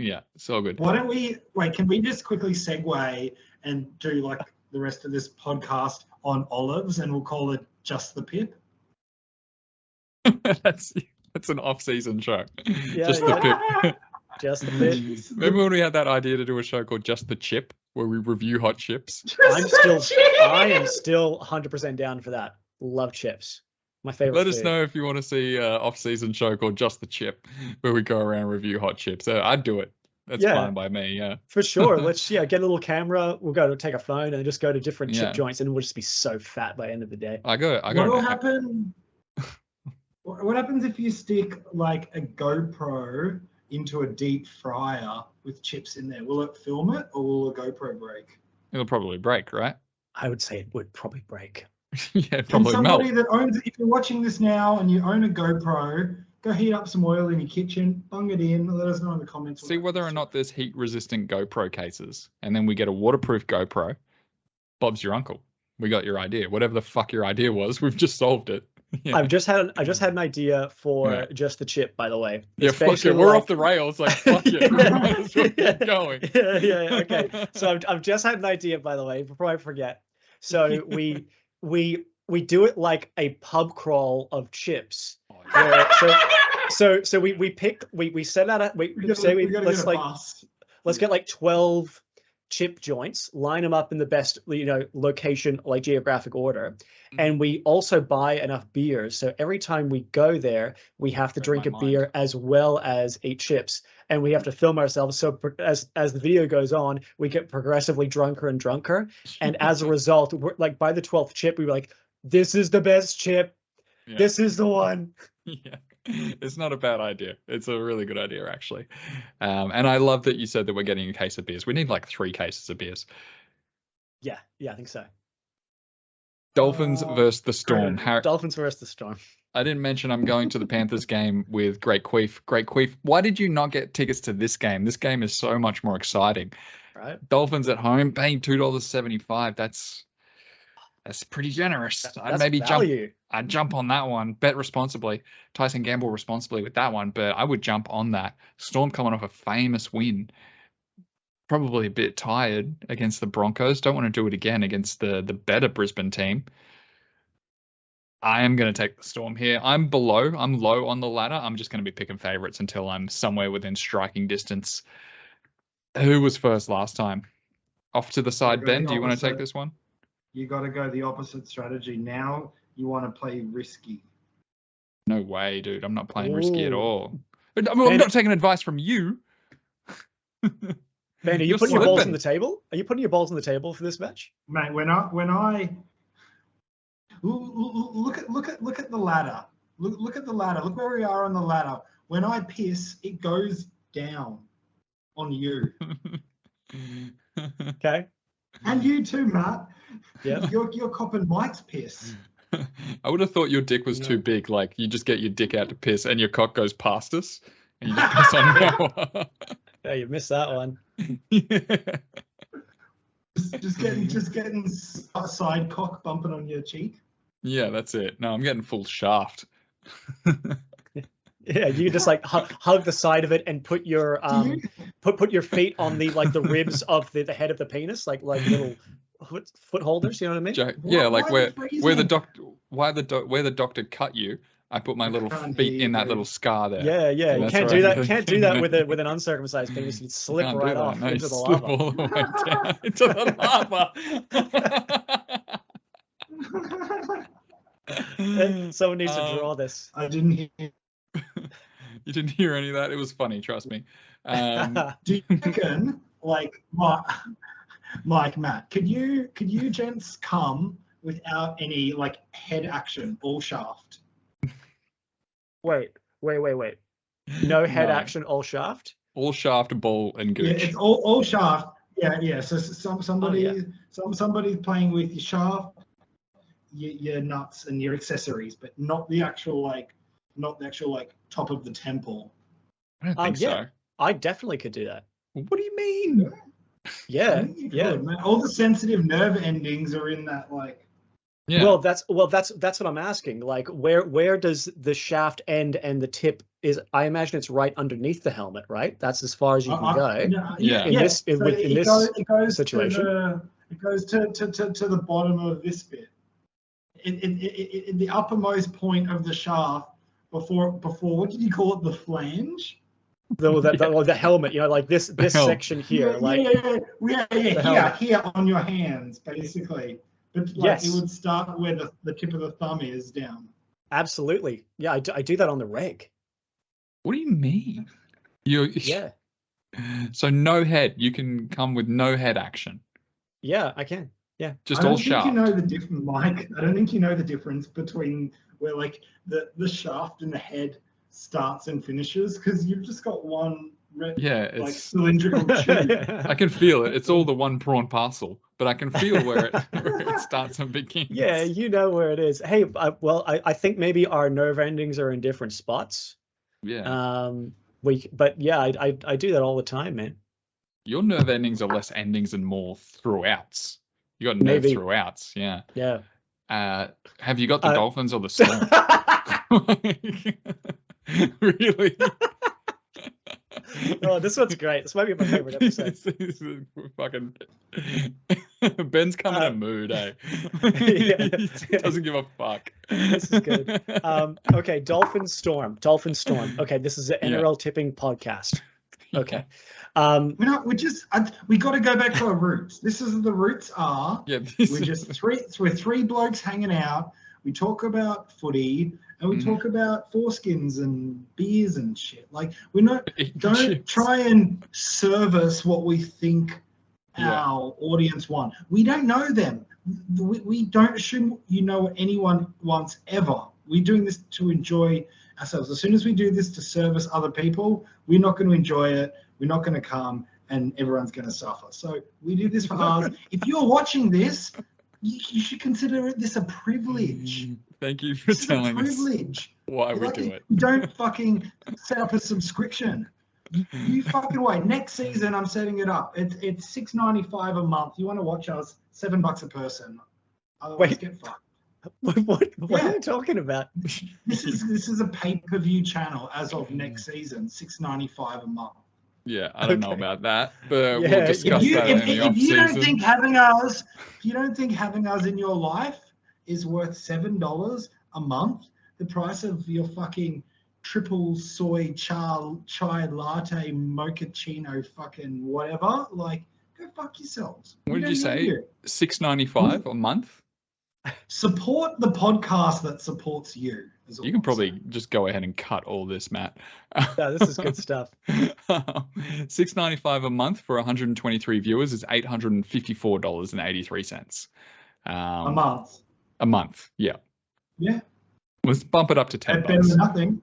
Yeah, so good.
Why don't we can we just quickly segue and do like the rest of this podcast on olives, and we'll call it Just the Pip?
That's an off-season show.
Yeah,
Just the Pip.
Just the Pip.
Remember when we had that idea to do a show called Just the Chip, where we review hot chips?
I am still 100% down for that. Love chips. My favorite.
Let us know if you want to see an off-season show called Just the Chip, where we go around and review hot chips. I'd do it. That's fine by me. Yeah.
For sure. Let's get a little camera. We'll go to take a phone and just go to different chip joints, and we'll just be so fat by the end of the day.
I go.
What will happen? What happens if you stick like a GoPro into a deep fryer with chips in there? Will it film it, or will the GoPro break?
It'll probably break, right?
I would say it would probably break.
Yeah, probably melt.
Somebody that owns, if you're watching this now and you own a GoPro, go heat up some oil in your kitchen, bung it in, let us know in the comments.
See whether or not there's heat-resistant GoPro cases, and then we get a waterproof GoPro. Bob's your uncle. We got your idea. Whatever the fuck your idea was, we've just solved it. Yeah.
I've just had an idea for Just the Chip, by the way.
It's fuck it. We're off the rails. Like, fuck it. We might as well keep going.
Yeah. Okay. So I've just had an idea, by the way, before I forget. So we do it like a pub crawl of chips. So we pick, we set out let's get like 12 chip joints, line them up in the best location, like geographic order, and we also buy enough beers, so every time we go there we have to drink a beer as well as eat chips, and we have to film ourselves, so as the video goes on we get progressively drunker and drunker, and as a result we're like, by the 12th chip we were like, this is the best chip, this is the one.
Yeah, it's not a bad idea. It's a really good idea, actually. And I love that you said that we're getting a case of beers. We need like 3 cases of beers.
Yeah, I think so.
Dolphins versus the Storm.
Dolphins versus the Storm.
I didn't mention I'm going to the Panthers game with Great Queef. Great Queef, why did you not get tickets to this game? This game is so much more exciting.
Right.
Dolphins at home, paying $2.75. That's pretty generous. I'd maybe jump on that one. Bet responsibly. Tyson gamble responsibly with that one, but I would jump on that. Storm coming off a famous win. Probably a bit tired against the Broncos. Don't want to do it again against the better Brisbane team. I am going to take the Storm here. I'm low on the ladder. I'm just going to be picking favourites until I'm somewhere within striking distance. Who was first last time? Off to the side, Ben. Do you want to take this one?
You got to go the opposite strategy. Now you want to play risky.
No way, dude. I'm not playing risky at all. I'm not taking advice from you.
Ben, are you putting your balls on the table? Are you putting your balls on the table for this match?
Mate, when I look at the ladder. Look at the ladder. Look where we are on the ladder. When I piss, it goes down on you.
Okay.
And you too, Matt.
Yeah.
You're copping Mike's piss.
I would have thought your dick was too big. Like you just get your dick out to piss, and your cock goes past us, and you just piss on Noah.
Yeah, you missed that one.
Yeah.
Just getting a side cock bumping on your cheek.
Yeah, that's it. No, I'm getting full shaft.
Yeah, you just like hug the side of it and put your put your feet on the ribs of the head of the penis, like little foot holders. You know what I mean?
Yeah, like where the doctor cut you. I put my little feet in that little scar there.
Yeah. You can't do that. You can't do that with an uncircumcised penis. You'd slip right off into the lava.
All the way down into the lava.
Someone needs to draw this.
I didn't hear.
You didn't hear any of that? It was funny, trust me.
Do you reckon, Mike, Matt, could you gents come without any head action, all shaft?
Wait. No head action, all shaft?
All shaft, ball, and gooch.
Yeah, it's all shaft. Yeah. So somebody playing with your shaft, your nuts, and your accessories, but not the actual top of the temple.
I don't think so.
I definitely could do that.
What do you mean?
Yeah.
Man. All the sensitive nerve endings are in that
Yeah.
Well, that's what I'm asking. Like, where does the shaft end and the tip is? I imagine it's right underneath the helmet, right? That's as far as you can go.
Yeah.
In this situation,
it goes to the bottom of this bit. In the uppermost point of the shaft before what did you call it? The flange.
The helmet, this section here,
here on your hands, basically. But
yes.
It would start where the tip of the thumb is down.
Absolutely. Yeah, I do that on the reg.
What do you mean?
Yeah.
So no head. You can come with no head action.
Yeah, I can. Yeah.
Just all shaft.
I don't think you know the difference, Mike. I don't think you know the difference between where the shaft and the head starts and finishes, because you've just got one it's cylindrical tube.
I can feel it. It's all the one prawn parcel, but I can feel where it starts and begins.
Yeah, you know where it is. Hey, I think maybe our nerve endings are in different spots.
Yeah.
I do that all the time, man.
Your nerve endings are less endings and more throughout. You got nerve throughout. Yeah.
Yeah.
Have you got the Dolphins or the Storm? Really?
Oh, this one's great. This might be my favorite episode.
This is fucking Ben's coming in a mood, eh? He doesn't give a fuck.
This is good. Okay, Dolphins Storm. Okay, this is an NRL tipping podcast. Okay.
We got to go back to our roots. The roots are.
Yeah.
We're three blokes hanging out. We talk about footy and we talk about foreskins and beers and shit. Don't try and service what we think our audience want. We don't know them. We don't assume you know what anyone wants ever. We're doing this to enjoy ourselves. As soon as we do this to service other people, we're not going to enjoy it. We're not going to come, and everyone's going to suffer. So we do this for ours. If you're watching this, you should consider this a privilege.
Thank you for telling us why we do it.
Don't fucking set up a subscription. You fucking wait. Next season, I'm setting it up. It's $6.95 a month. You want to watch us? $7 a person. Otherwise, get fucked.
What are you talking about?
This is a pay-per-view channel as of next season. $6.95 a month.
Yeah, I don't know about that, but we'll discuss that in the off season. If you don't think having us in your life is worth $7 a month, the price of your fucking triple soy chai latte mochaccino fucking whatever, like, go fuck yourselves. What did you say? $6.95 a month?
Support the podcast that supports you.
You can probably just go ahead and cut all this, Matt.
Yeah, this is good stuff.
$6.95 a month for 123 viewers is $854.83.
A month.
A month, yeah.
Yeah.
Let's bump it up to $10.
Better than nothing.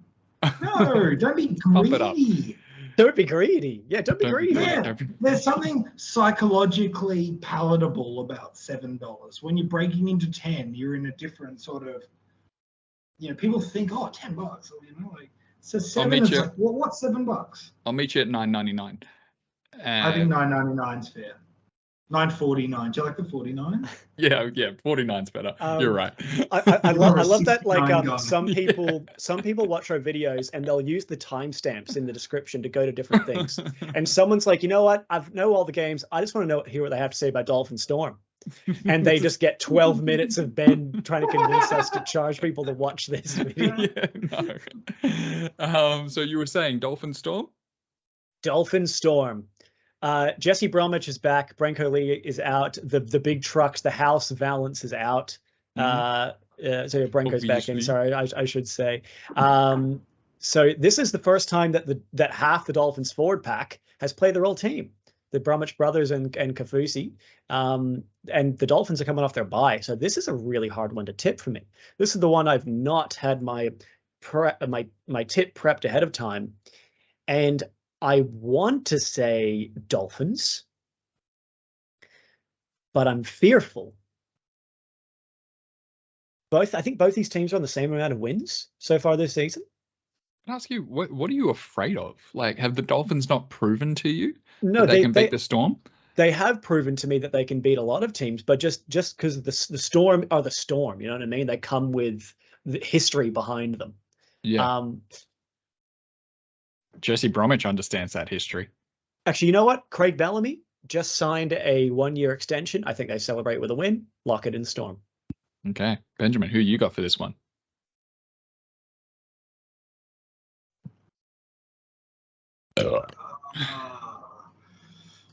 No, don't be greedy.
Don't be greedy. Yeah, don't be greedy.
Yeah. There's something psychologically palatable about $7. When you're breaking into 10, you're in a different sort of, people think, oh, $10, like, so 7 is like, what's $7?
I'll meet you at $9.99.
I think $9.99 is fair. $9.49. Do you like the 49?
Yeah, 49's better. You're right.
I love that. Like some people watch our videos and they'll use the timestamps in the description to go to different things. And someone's like, you know what? I know all the games. I just want to hear what they have to say about Dolphin Storm. And they just get 12 minutes of Ben trying to convince us to charge people to watch this video.
So you were saying Dolphin Storm?
Dolphin Storm. Jesse Bromwich is back. Branko Lee is out. The big trucks, the house Valance is out. So Branko's back in. Sorry, I should say. So this is the first time that half the Dolphins forward pack has played their whole team. The Bromwich brothers and Kafusi. And the Dolphins are coming off their bye. So this is a really hard one to tip for me. This is the one I've not had my tip prepped ahead of time. And I want to say Dolphins, but I'm fearful. I think both these teams are on the same amount of wins so far this season.
Can I ask you, what are you afraid of? Like, have the Dolphins not proven to you
that
they can beat the Storm?
They have proven to me that they can beat a lot of teams, but just because the Storm are the Storm, you know what I mean? They come with the history behind them.
Yeah. Jesse Bromwich understands that history.
Actually, you know what? Craig Bellamy just signed a 1-year extension. I think they celebrate with a win. Lock it in Storm.
Okay. Benjamin, who you got for this one?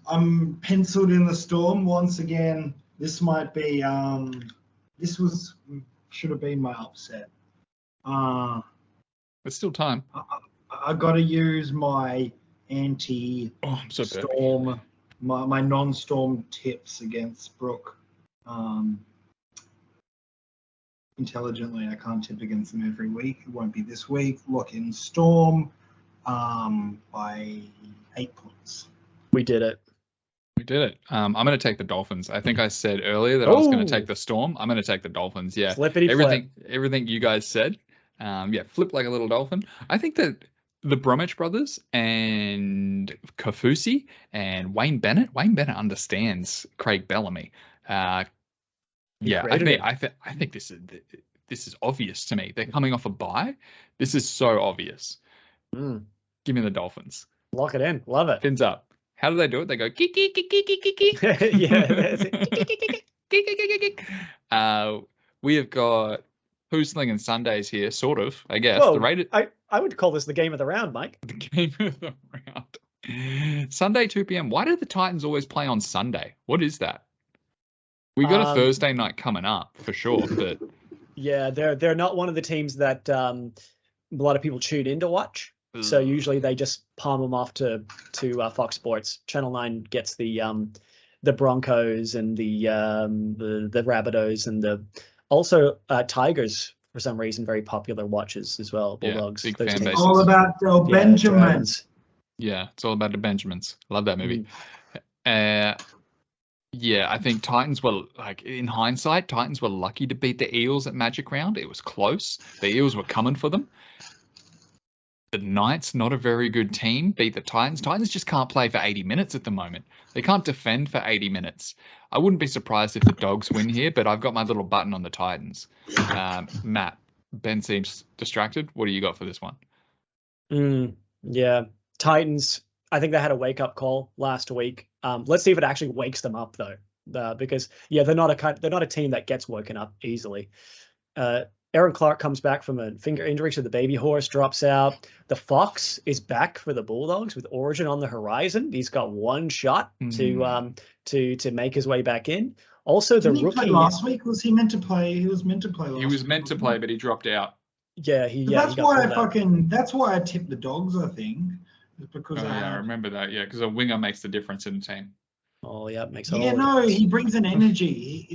I'm penciled in the Storm once again. This might be should have been my upset.
There's still time.
I got to use my anti-Storm, my non-Storm tips against Brooke. Intelligently, I can't tip against them every week. It won't be this week. Lock in Storm by 8 points.
We did it.
I'm going to take the Dolphins. I think I said earlier that I was going to take the Storm. I'm going to take the Dolphins. Yeah. Everything you guys said. Flip like a little dolphin. I think that the Bromwich brothers and Kafusi and Wayne Bennett understands Craig Bellamy. I think this is obvious to me. They're coming off a bye. This is so obvious. Give me the Dolphins.
Lock it in. Love it.
Fins up. How do they do it? They go kick. Yeah. We have got Hoosling and Sundays here, sort of, I guess.
Whoa, I would call this the game of the round, Mike.
The game of the round. Sunday, 2 p.m. Why do the Titans always play on Sunday? What is that? We got a Thursday night coming up for sure, but
yeah, they're not one of the teams that a lot of people tune in to watch. So usually they just palm them off to Fox Sports. Channel 9 gets the Broncos and the Rabbitohs and also Tigers for some reason, very popular watches as well. Bulldogs.
Yeah, big fan base.
All about Benjamins.
Yeah, it's all about the Benjamins. Love that movie. Yeah, I think Titans were, like, in hindsight, Titans were lucky to beat the Eels at Magic Round. It was close. The Eels were coming for them. The Knights, not a very good team, beat the Titans. Titans just can't play for 80 minutes at the moment. They can't defend for 80 minutes. I wouldn't be surprised if the Dogs win here, but I've got my little button on the Titans. Matt, Ben seems distracted. What do you got for this one?
Yeah, Titans, I think they had a wake-up call last week. Let's see if it actually wakes them up, though, because, yeah, they're not a team that gets woken up easily. Aaron Clark comes back from a finger injury to the baby horse, drops out. The Fox is back for the Bulldogs with Origin on the horizon. He's got one shot to make his way back in. Also,
Didn't
the rookie
he play last week. Was he meant to play? He was meant to play.
He was meant to play, but he dropped out.
Yeah,
that's why I tipped the Dogs. I think because
I remember that. Yeah, because a winger makes the difference in the team.
Oh yeah, it makes.
He brings an energy.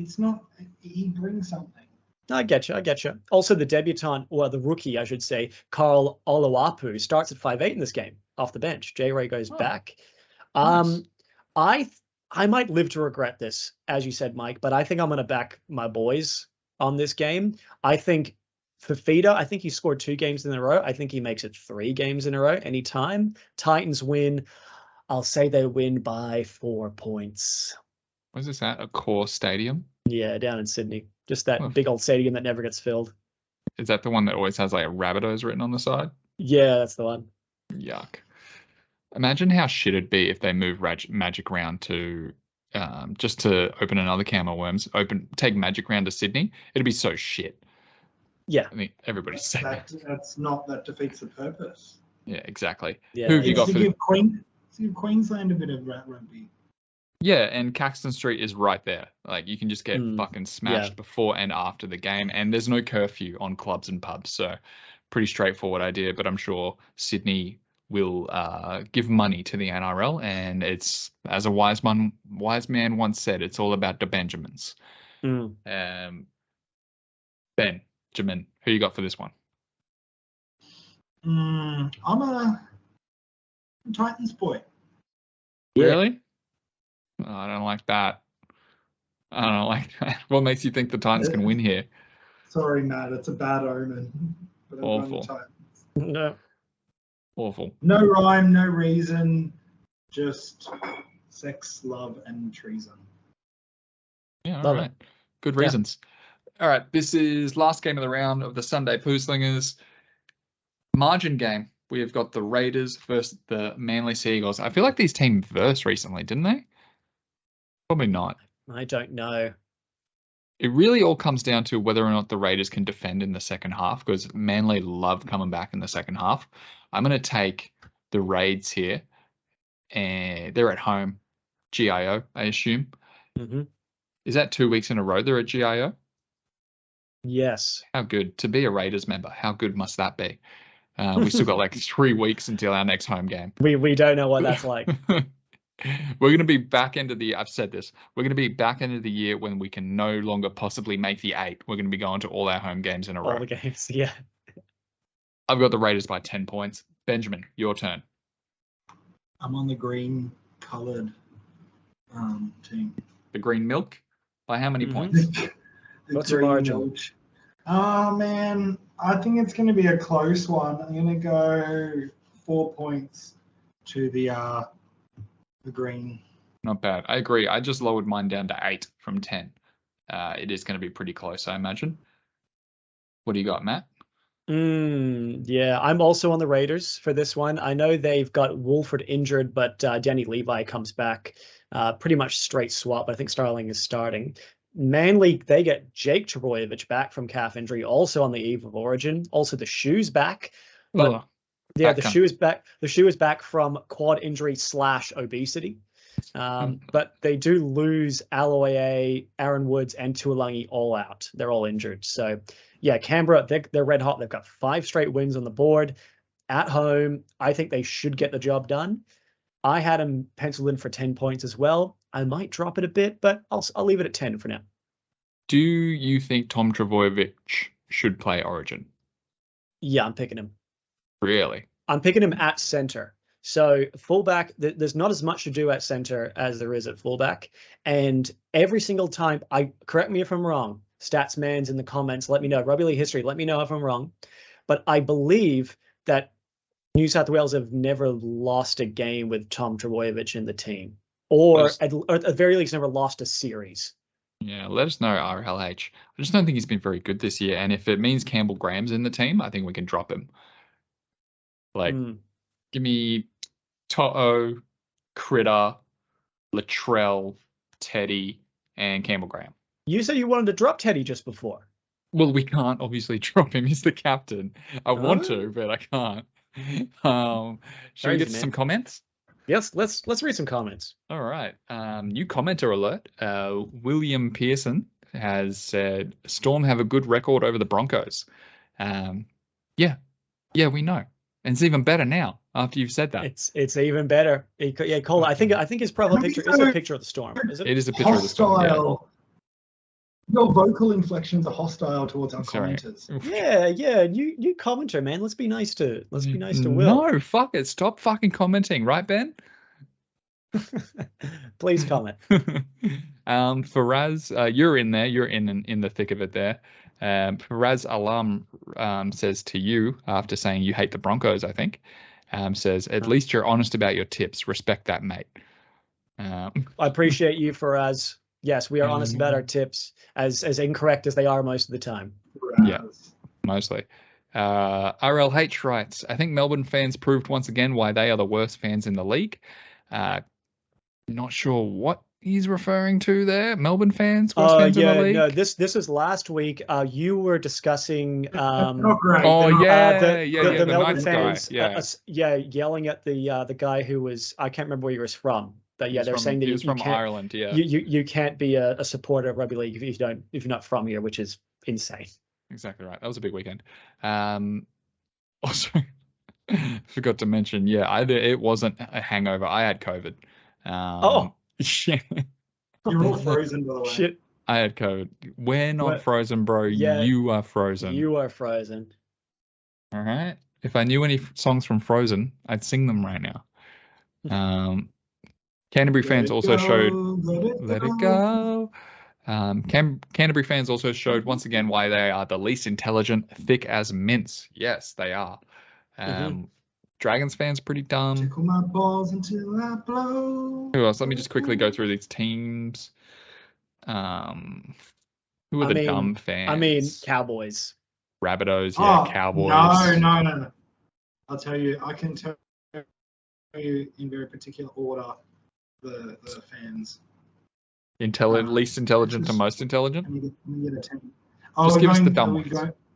He brings something.
I get you. Also, the debutant, or the rookie, I should say, Carl Oluwapu, starts at 5'8" in this game off the bench. J-Ray goes back. Nice. I might live to regret this, as you said, Mike, but I think I'm going to back my boys on this game. I think Fafita, I think he scored 2 games in a row. I think he makes it 3 games in a row anytime. Titans win. I'll say they win by 4 points.
Where's this at? A core stadium?
Yeah, down in Sydney. Just that big old stadium that never gets filled.
Is that the one that always has like a Rabbitohs written on the side?
Yeah, that's the one.
Yuck. Imagine how shit it'd be if they move Magic Round to just to open another can of worms. Take Magic Round to Sydney. It'd be so shit.
Yeah.
I mean, everybody's saying
that defeats the purpose.
Yeah, exactly.
Yeah.
Who have you got for
give Queensland a bit of rat rugby?
Yeah, and Caxton Street is right there. Like, you can just get fucking smashed before and after the game, and there's no curfew on clubs and pubs, so pretty straightforward idea. But I'm sure Sydney will give money to the NRL, and it's, as a wise man once said, it's all about the Benjamins. Benjamin, who you got for this one?
I'm a Titans boy.
Really? Oh, I don't like that. What makes you think the Titans can win here?
Sorry, Matt. It's a bad omen. But
awful.
No.
Awful.
No rhyme, no reason. Just sex, love, and treason.
Yeah, all right. Good reasons. All right. This is last game of the round of the Sunday Pooslingers. Margin game. We have got the Raiders versus the Manly Seagulls. I feel like these teams versed recently, didn't they? Probably not.
I don't know.
It really all comes down to whether or not the Raiders can defend in the second half, because Manly love coming back in the second half. I'm going to take the Raids here, and they're at home. GIO, I assume.
Mm-hmm.
Is that 2 weeks in a row they're at GIO?
Yes.
How good. To be a Raiders member, how good must that be? We still got like 3 weeks until our next home game.
We don't know what that's like.
We're going to be back into the, I've said this, we're going to be back into the year when we can no longer possibly make the 8. We're going to be going to all our home games in a row.
All the games, yeah.
I've got the Raiders by 10 points. Benjamin, your turn.
I'm on the green coloured team.
The green milk? By how many points?
What's your margin?
Oh, man. I think it's going to be a close one. I'm going to go 4 points to the green.
Not bad. I agree. I just lowered mine down to 8 from 10. It is going to be pretty close, I imagine. What do you got, Matt?
Yeah, I'm also on the Raiders for this one. I know they've got Wolford injured, but Danny Levi comes back. Pretty much straight swap. I think Starling is starting. Manly, they get Jake Trbojevic back from calf injury, also on the eve of Origin. Also, the Shoe's back. But the Shoe is back. The Shoe is back from quad injury / obesity. But they do lose Aloiai, Aaron Woods, and Tuolangi all out. They're all injured. So, yeah, Canberra, they're red hot. They've got 5 straight wins on the board. At home, I think they should get the job done. I had them penciled in for 10 points as well. I might drop it a bit, but I'll leave it at 10 for now.
Do you think Tom Trbojevic should play Origin?
Yeah, I'm picking him.
Really?
I'm picking him at center So fullback, there's not as much to do at center as there is at fullback. And every single time, correct me if I'm wrong, Statsman's in the comments, let me know. Rugby League history, let me know if I'm wrong. But I believe that New South Wales have never lost a game with Tom Trbojevic in the team. Or at the very least, never lost a series.
Yeah, let us know, RLH. I just don't think he's been very good this year. And if it means Campbell Graham's in the team, I think we can drop him. Give me To'o, Critter, Latrell, Teddy, and Campbell Graham.
You said you wanted to drop Teddy just before.
Well, we can't obviously drop him. He's the captain. I want to, but I can't. Shall we get to some comments?
Yes, let's read some comments.
All right. New commenter alert. William Pearson has said, Storm have a good record over the Broncos. Yeah, we know. And it's even better now after you've said that.
It's even better. Cole, I think his profile picture is a picture of the Storm. Is it?
It is a picture of the Storm. Yeah.
Your vocal inflections are hostile towards our commenters.
Yeah. You commenter, man. Let's be nice to Will.
No, fuck it. Stop fucking commenting, right, Ben?
Please comment.
Faraz, you're in there. You're in the thick of it there. Faraz Alam says to you, after saying you hate the Broncos, I think, says, at least you're honest about your tips. Respect that, mate.
I appreciate you, Faraz. Yes, we are honest about our tips, as incorrect as they are most of the time.
Yeah, mostly. RLH writes, I think Melbourne fans proved once again why they are the worst fans in the league. Not sure what he's referring to there. Melbourne fans, worst fans in the league?
No, this is last week. You were discussing
not great.
The Melbourne
nice
fans
guy,
yelling at the guy who was, I can't remember where he was from. But they're saying that
he was from Ireland. Yeah,
you can't be a supporter of rugby league if you're not from here, which is insane.
Exactly right. That was a big weekend. Also, forgot to mention, it wasn't a hangover. I had COVID.
Shit. You're all frozen, by the way.
Shit.
I had COVID. We're not frozen, bro. Yeah, you are frozen.
You are frozen.
All right. If I knew any songs from Frozen, I'd sing them right now. Canterbury fans also showed Let It Go. Canterbury fans also showed once again why they are the least intelligent, thick as mints. Yes, they are. Dragons fans pretty dumb.
Tickle my balls until I blow.
Who else? Let me just quickly go through these teams. Who are the dumb fans?
Cowboys.
Rabbitohs, Cowboys.
No. I'll tell you. I can tell you in very particular order the fans.
Least intelligent to most intelligent?
Let me get a 10.
Just give us the dumb ones.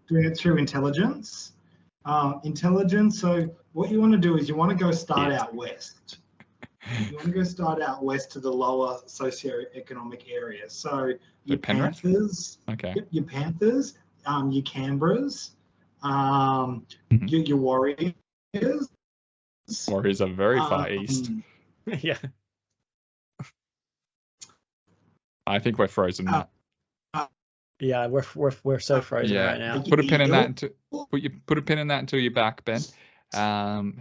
Doing it through intelligence. Intelligence, so what you want to do is you want to go start out west. You want to go start out west to the lower socioeconomic areas. So your Panthers, your Panthers, your Canberras, your Warriors.
Warriors are very far east.
Yeah.
I think we're frozen.
Yeah, we're so frozen right now.
Put a pin in that. Put a pin in that until you're back, Ben.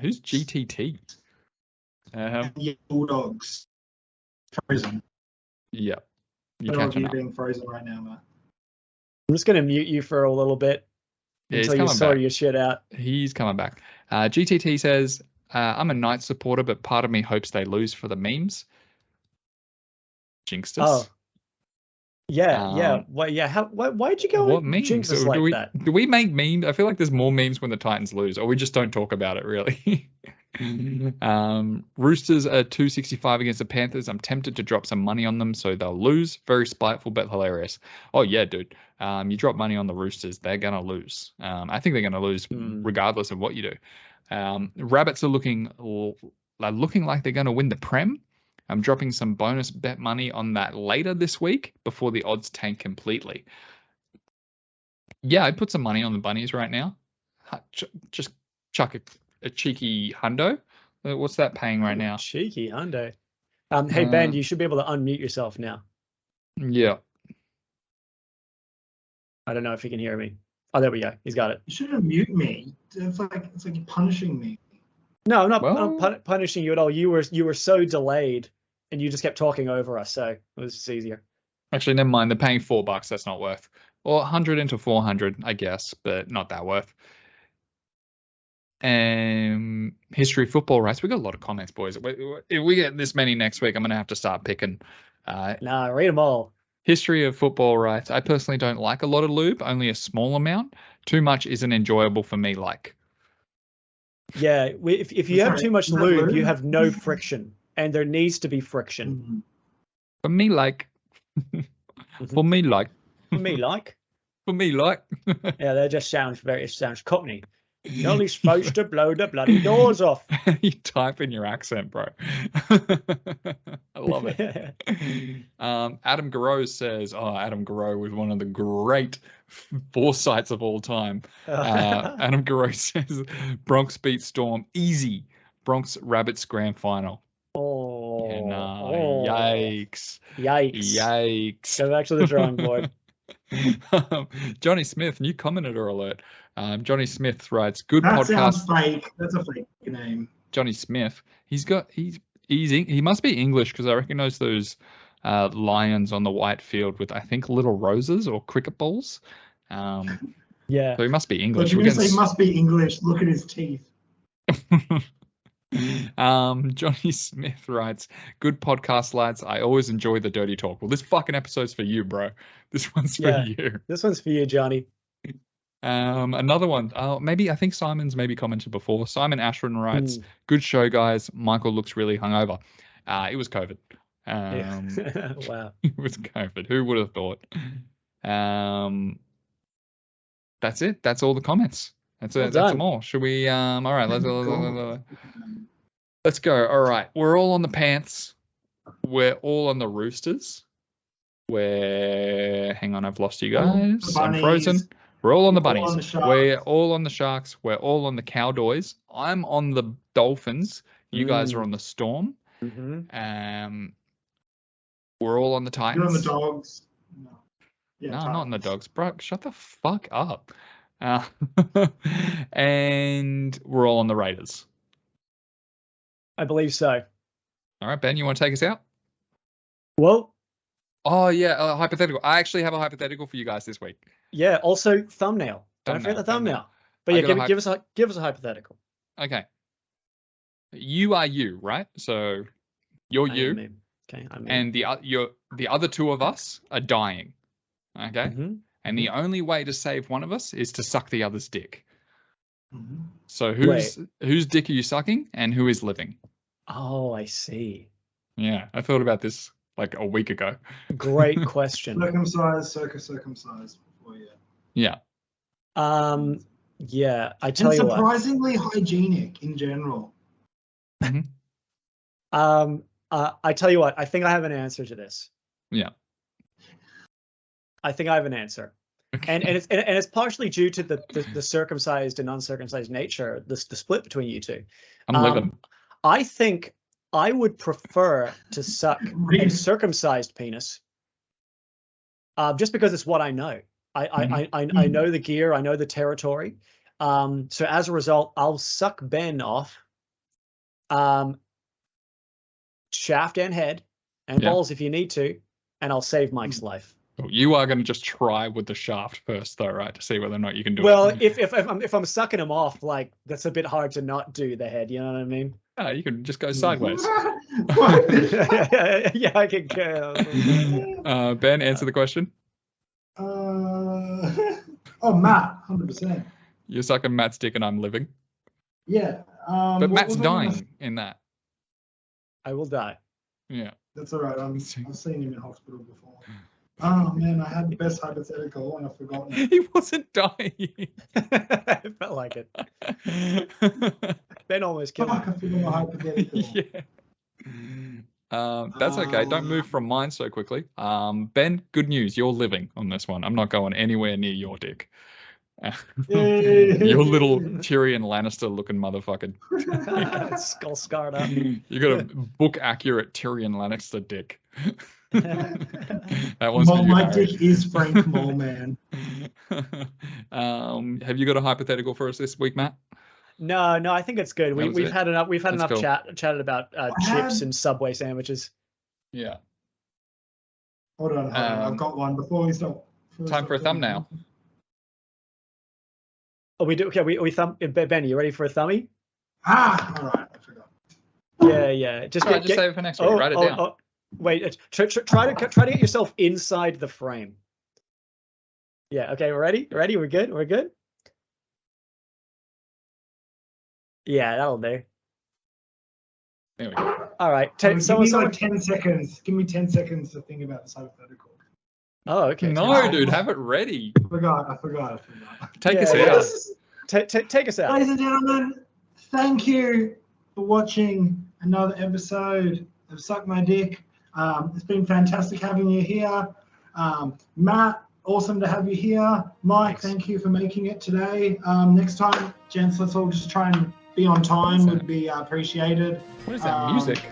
Who's GTT?
Bulldogs. Frozen.
Yeah.
You're being frozen right now, Matt.
I'm just gonna mute you for a little bit until you sort your shit out.
He's coming back. GTT says, I'm a Knights supporter, but part of me hopes they lose for the memes. Jinxed us.
Oh. Yeah. Why'd you go and jinx us like that?
Do we make memes? I feel like there's more memes when the Titans lose, or we just don't talk about it, really. Roosters are 265 against the Panthers. I'm tempted to drop some money on them so they'll lose. Very spiteful, but hilarious. Oh, yeah, dude. You drop money on the Roosters, they're going to lose. I think they're going to lose regardless of what you do. Rabbits are looking like they're going to win the Prem. I'm dropping some bonus bet money on that later this week before the odds tank completely. Yeah, I'd put some money on the Bunnies right now. Just chuck a cheeky hundo. What's that paying right now?
Cheeky hundo. Hey, Ben, you should be able to unmute yourself now.
Yeah.
I don't know if you can hear me. Oh, there we go. He's got it.
You shouldn't mute me. It's like you're punishing me.
No, I'm not punishing you at all. You were so delayed, and you just kept talking over us, so it was just easier.
Actually, never mind. They're paying $4. That's not worth. Or 100 into 400, I guess, but not that worth. History of football rights. We got a lot of comments, boys. If we get this many next week, I'm gonna have to start picking.
Nah, read them all.
History of football rights. I personally don't like a lot of lube, only a small amount. Too much isn't enjoyable for me. Like.
Yeah, if you have too much lube, you have no friction, and there needs to be friction.
For me, like. For me, like.
For me, like.
For me, like.
Yeah, that just sounds Cockney. You're only supposed to blow the bloody doors off.
You type in your accent, bro. I love it. Adam Garreau says, Adam Garreau was one of the great foresights of all time. Adam Garreau says, Bronx beat Storm easy. Bronx Rabbits grand final.
Oh,
yeah, no, yikes.
Yikes. Go back to the drawing board.
Johnny Smith, new commentator alert. Johnny Smith writes, good podcast.
That sounds fake. That's a fake name.
Johnny Smith. He must be English because I recognize those lions on the white field with, I think, little roses or cricket balls.
Yeah.
So he must be English.
But he must be English. Look at his teeth.
Johnny Smith writes, good podcast, lads. I always enjoy the dirty talk. Well, this fucking episode's for you, bro. This one's for you.
This one's for you, Johnny.
Another one. I think Simon's maybe commented before. Simon Ashron writes, good show, guys. Michael looks really hungover. It was COVID.
Wow.
It was COVID. Who would have thought? That's it. That's all the comments. That's it. That's them all. Should we? All right. Let's go. All right. We're all on the Panthers. We're all on the Roosters. Hang on, I've lost you guys. I'm frozen. We're all on the Bunnies. We're all on the Sharks. We're all on the Cowboys. I'm on the Dolphins. You guys are on the Storm.
Mm-hmm.
We're all on the Titans.
You're on the Dogs.
No, not on the Dogs. Bro, shut the fuck up. And we're all on the Raiders.
I believe so.
All right, Ben, you want to take us out?
Well.
Oh, yeah, hypothetical. I actually have a hypothetical for you guys this week.
Yeah, also thumbnail. Don't forget the thumbnail. But yeah, give us a hypothetical.
Okay. You are you, right? So you're you.
Me. Okay, I'm
and the other two of us are dying. Okay?
Mm-hmm.
And the only way to save one of us is to suck the other's dick.
Mm-hmm.
So whose dick are you sucking and who is living?
Oh, I see.
Yeah, I thought about this like a week ago.
Great question.
Circumcised. Oh, yeah.
Yeah.
Yeah, I tell you what.
Surprisingly hygienic in general.
Mm-hmm.
I tell you what. I think I have an answer to this.
Yeah.
I think I have an answer, and it's partially due to the circumcised and uncircumcised nature, the split between you two.
I'm living.
I think I would prefer to suck a circumcised penis, just because it's what I know. I know the gear, I know the territory. So as a result, I'll suck Ben off, shaft and head and balls if you need to, and I'll save Mike's life.
You are going to just try with the shaft first, though, right? To see whether or not you can do it.
Well, if I'm sucking him off, like that's a bit hard to not do the head. You know what I mean?
You can just go sideways.
Yeah, I can go.
Ben, answer the question.
Matt, 100%.
You're sucking Matt's dick and I'm living.
Yeah.
But Matt's dying in that.
I will die.
Yeah.
That's all right. I've seen him in hospital before. Oh man, I had the best hypothetical and I've forgotten it.
He wasn't dying.
I felt like it. Ben almost killed
me. I forgot my hypothetical.
Yeah. That's okay. Don't move from mine so quickly. Ben, good news. You're living on this one. I'm not going anywhere near your dick. Your little Tyrion Lannister looking motherfucker.
Skull scarred up.
You got a book accurate Tyrion Lannister dick. That one's
my dick is Frank Mole, man.
Have you got a hypothetical for us this week, Matt?
No, I think it's good. We've had enough. We've had enough
cool.
chatted about chips and Subway sandwiches.
Yeah.
Hold on. I've got one before we stop.
Time for a thumbnail.
Oh, we do. Okay, we thumb. Ben, you ready for a thumbie?
All right. I forgot.
Yeah. Just
just save it for next week. Write it down.
Wait. Try to get yourself inside the frame. Yeah. Okay. We're ready. We're good. Yeah, that'll do.
There we go.
All right.
Give me 10 seconds. Give me 10 seconds to think about this hypothetical.
Oh, okay.
No, dude, have it ready.
I forgot.
Take us out.
Take us out.
Ladies and gentlemen, thank you for watching another episode of Suck My Dick. It's been fantastic having you here. Matt, awesome to have you here. Mike, thank you for making it today. Next time, gents, let's all just try and be on time. Would be appreciated.
What is that music?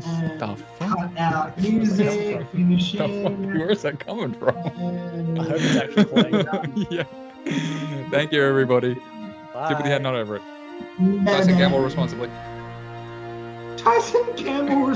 And
The fuck?
cut out music, finishing.
Where is that coming from?
I hope it's actually playing.
Yeah. Thank you, everybody.
Bye.
Tip of the head, not over it. Tyson Gamble responsibly.
Tyson Campbell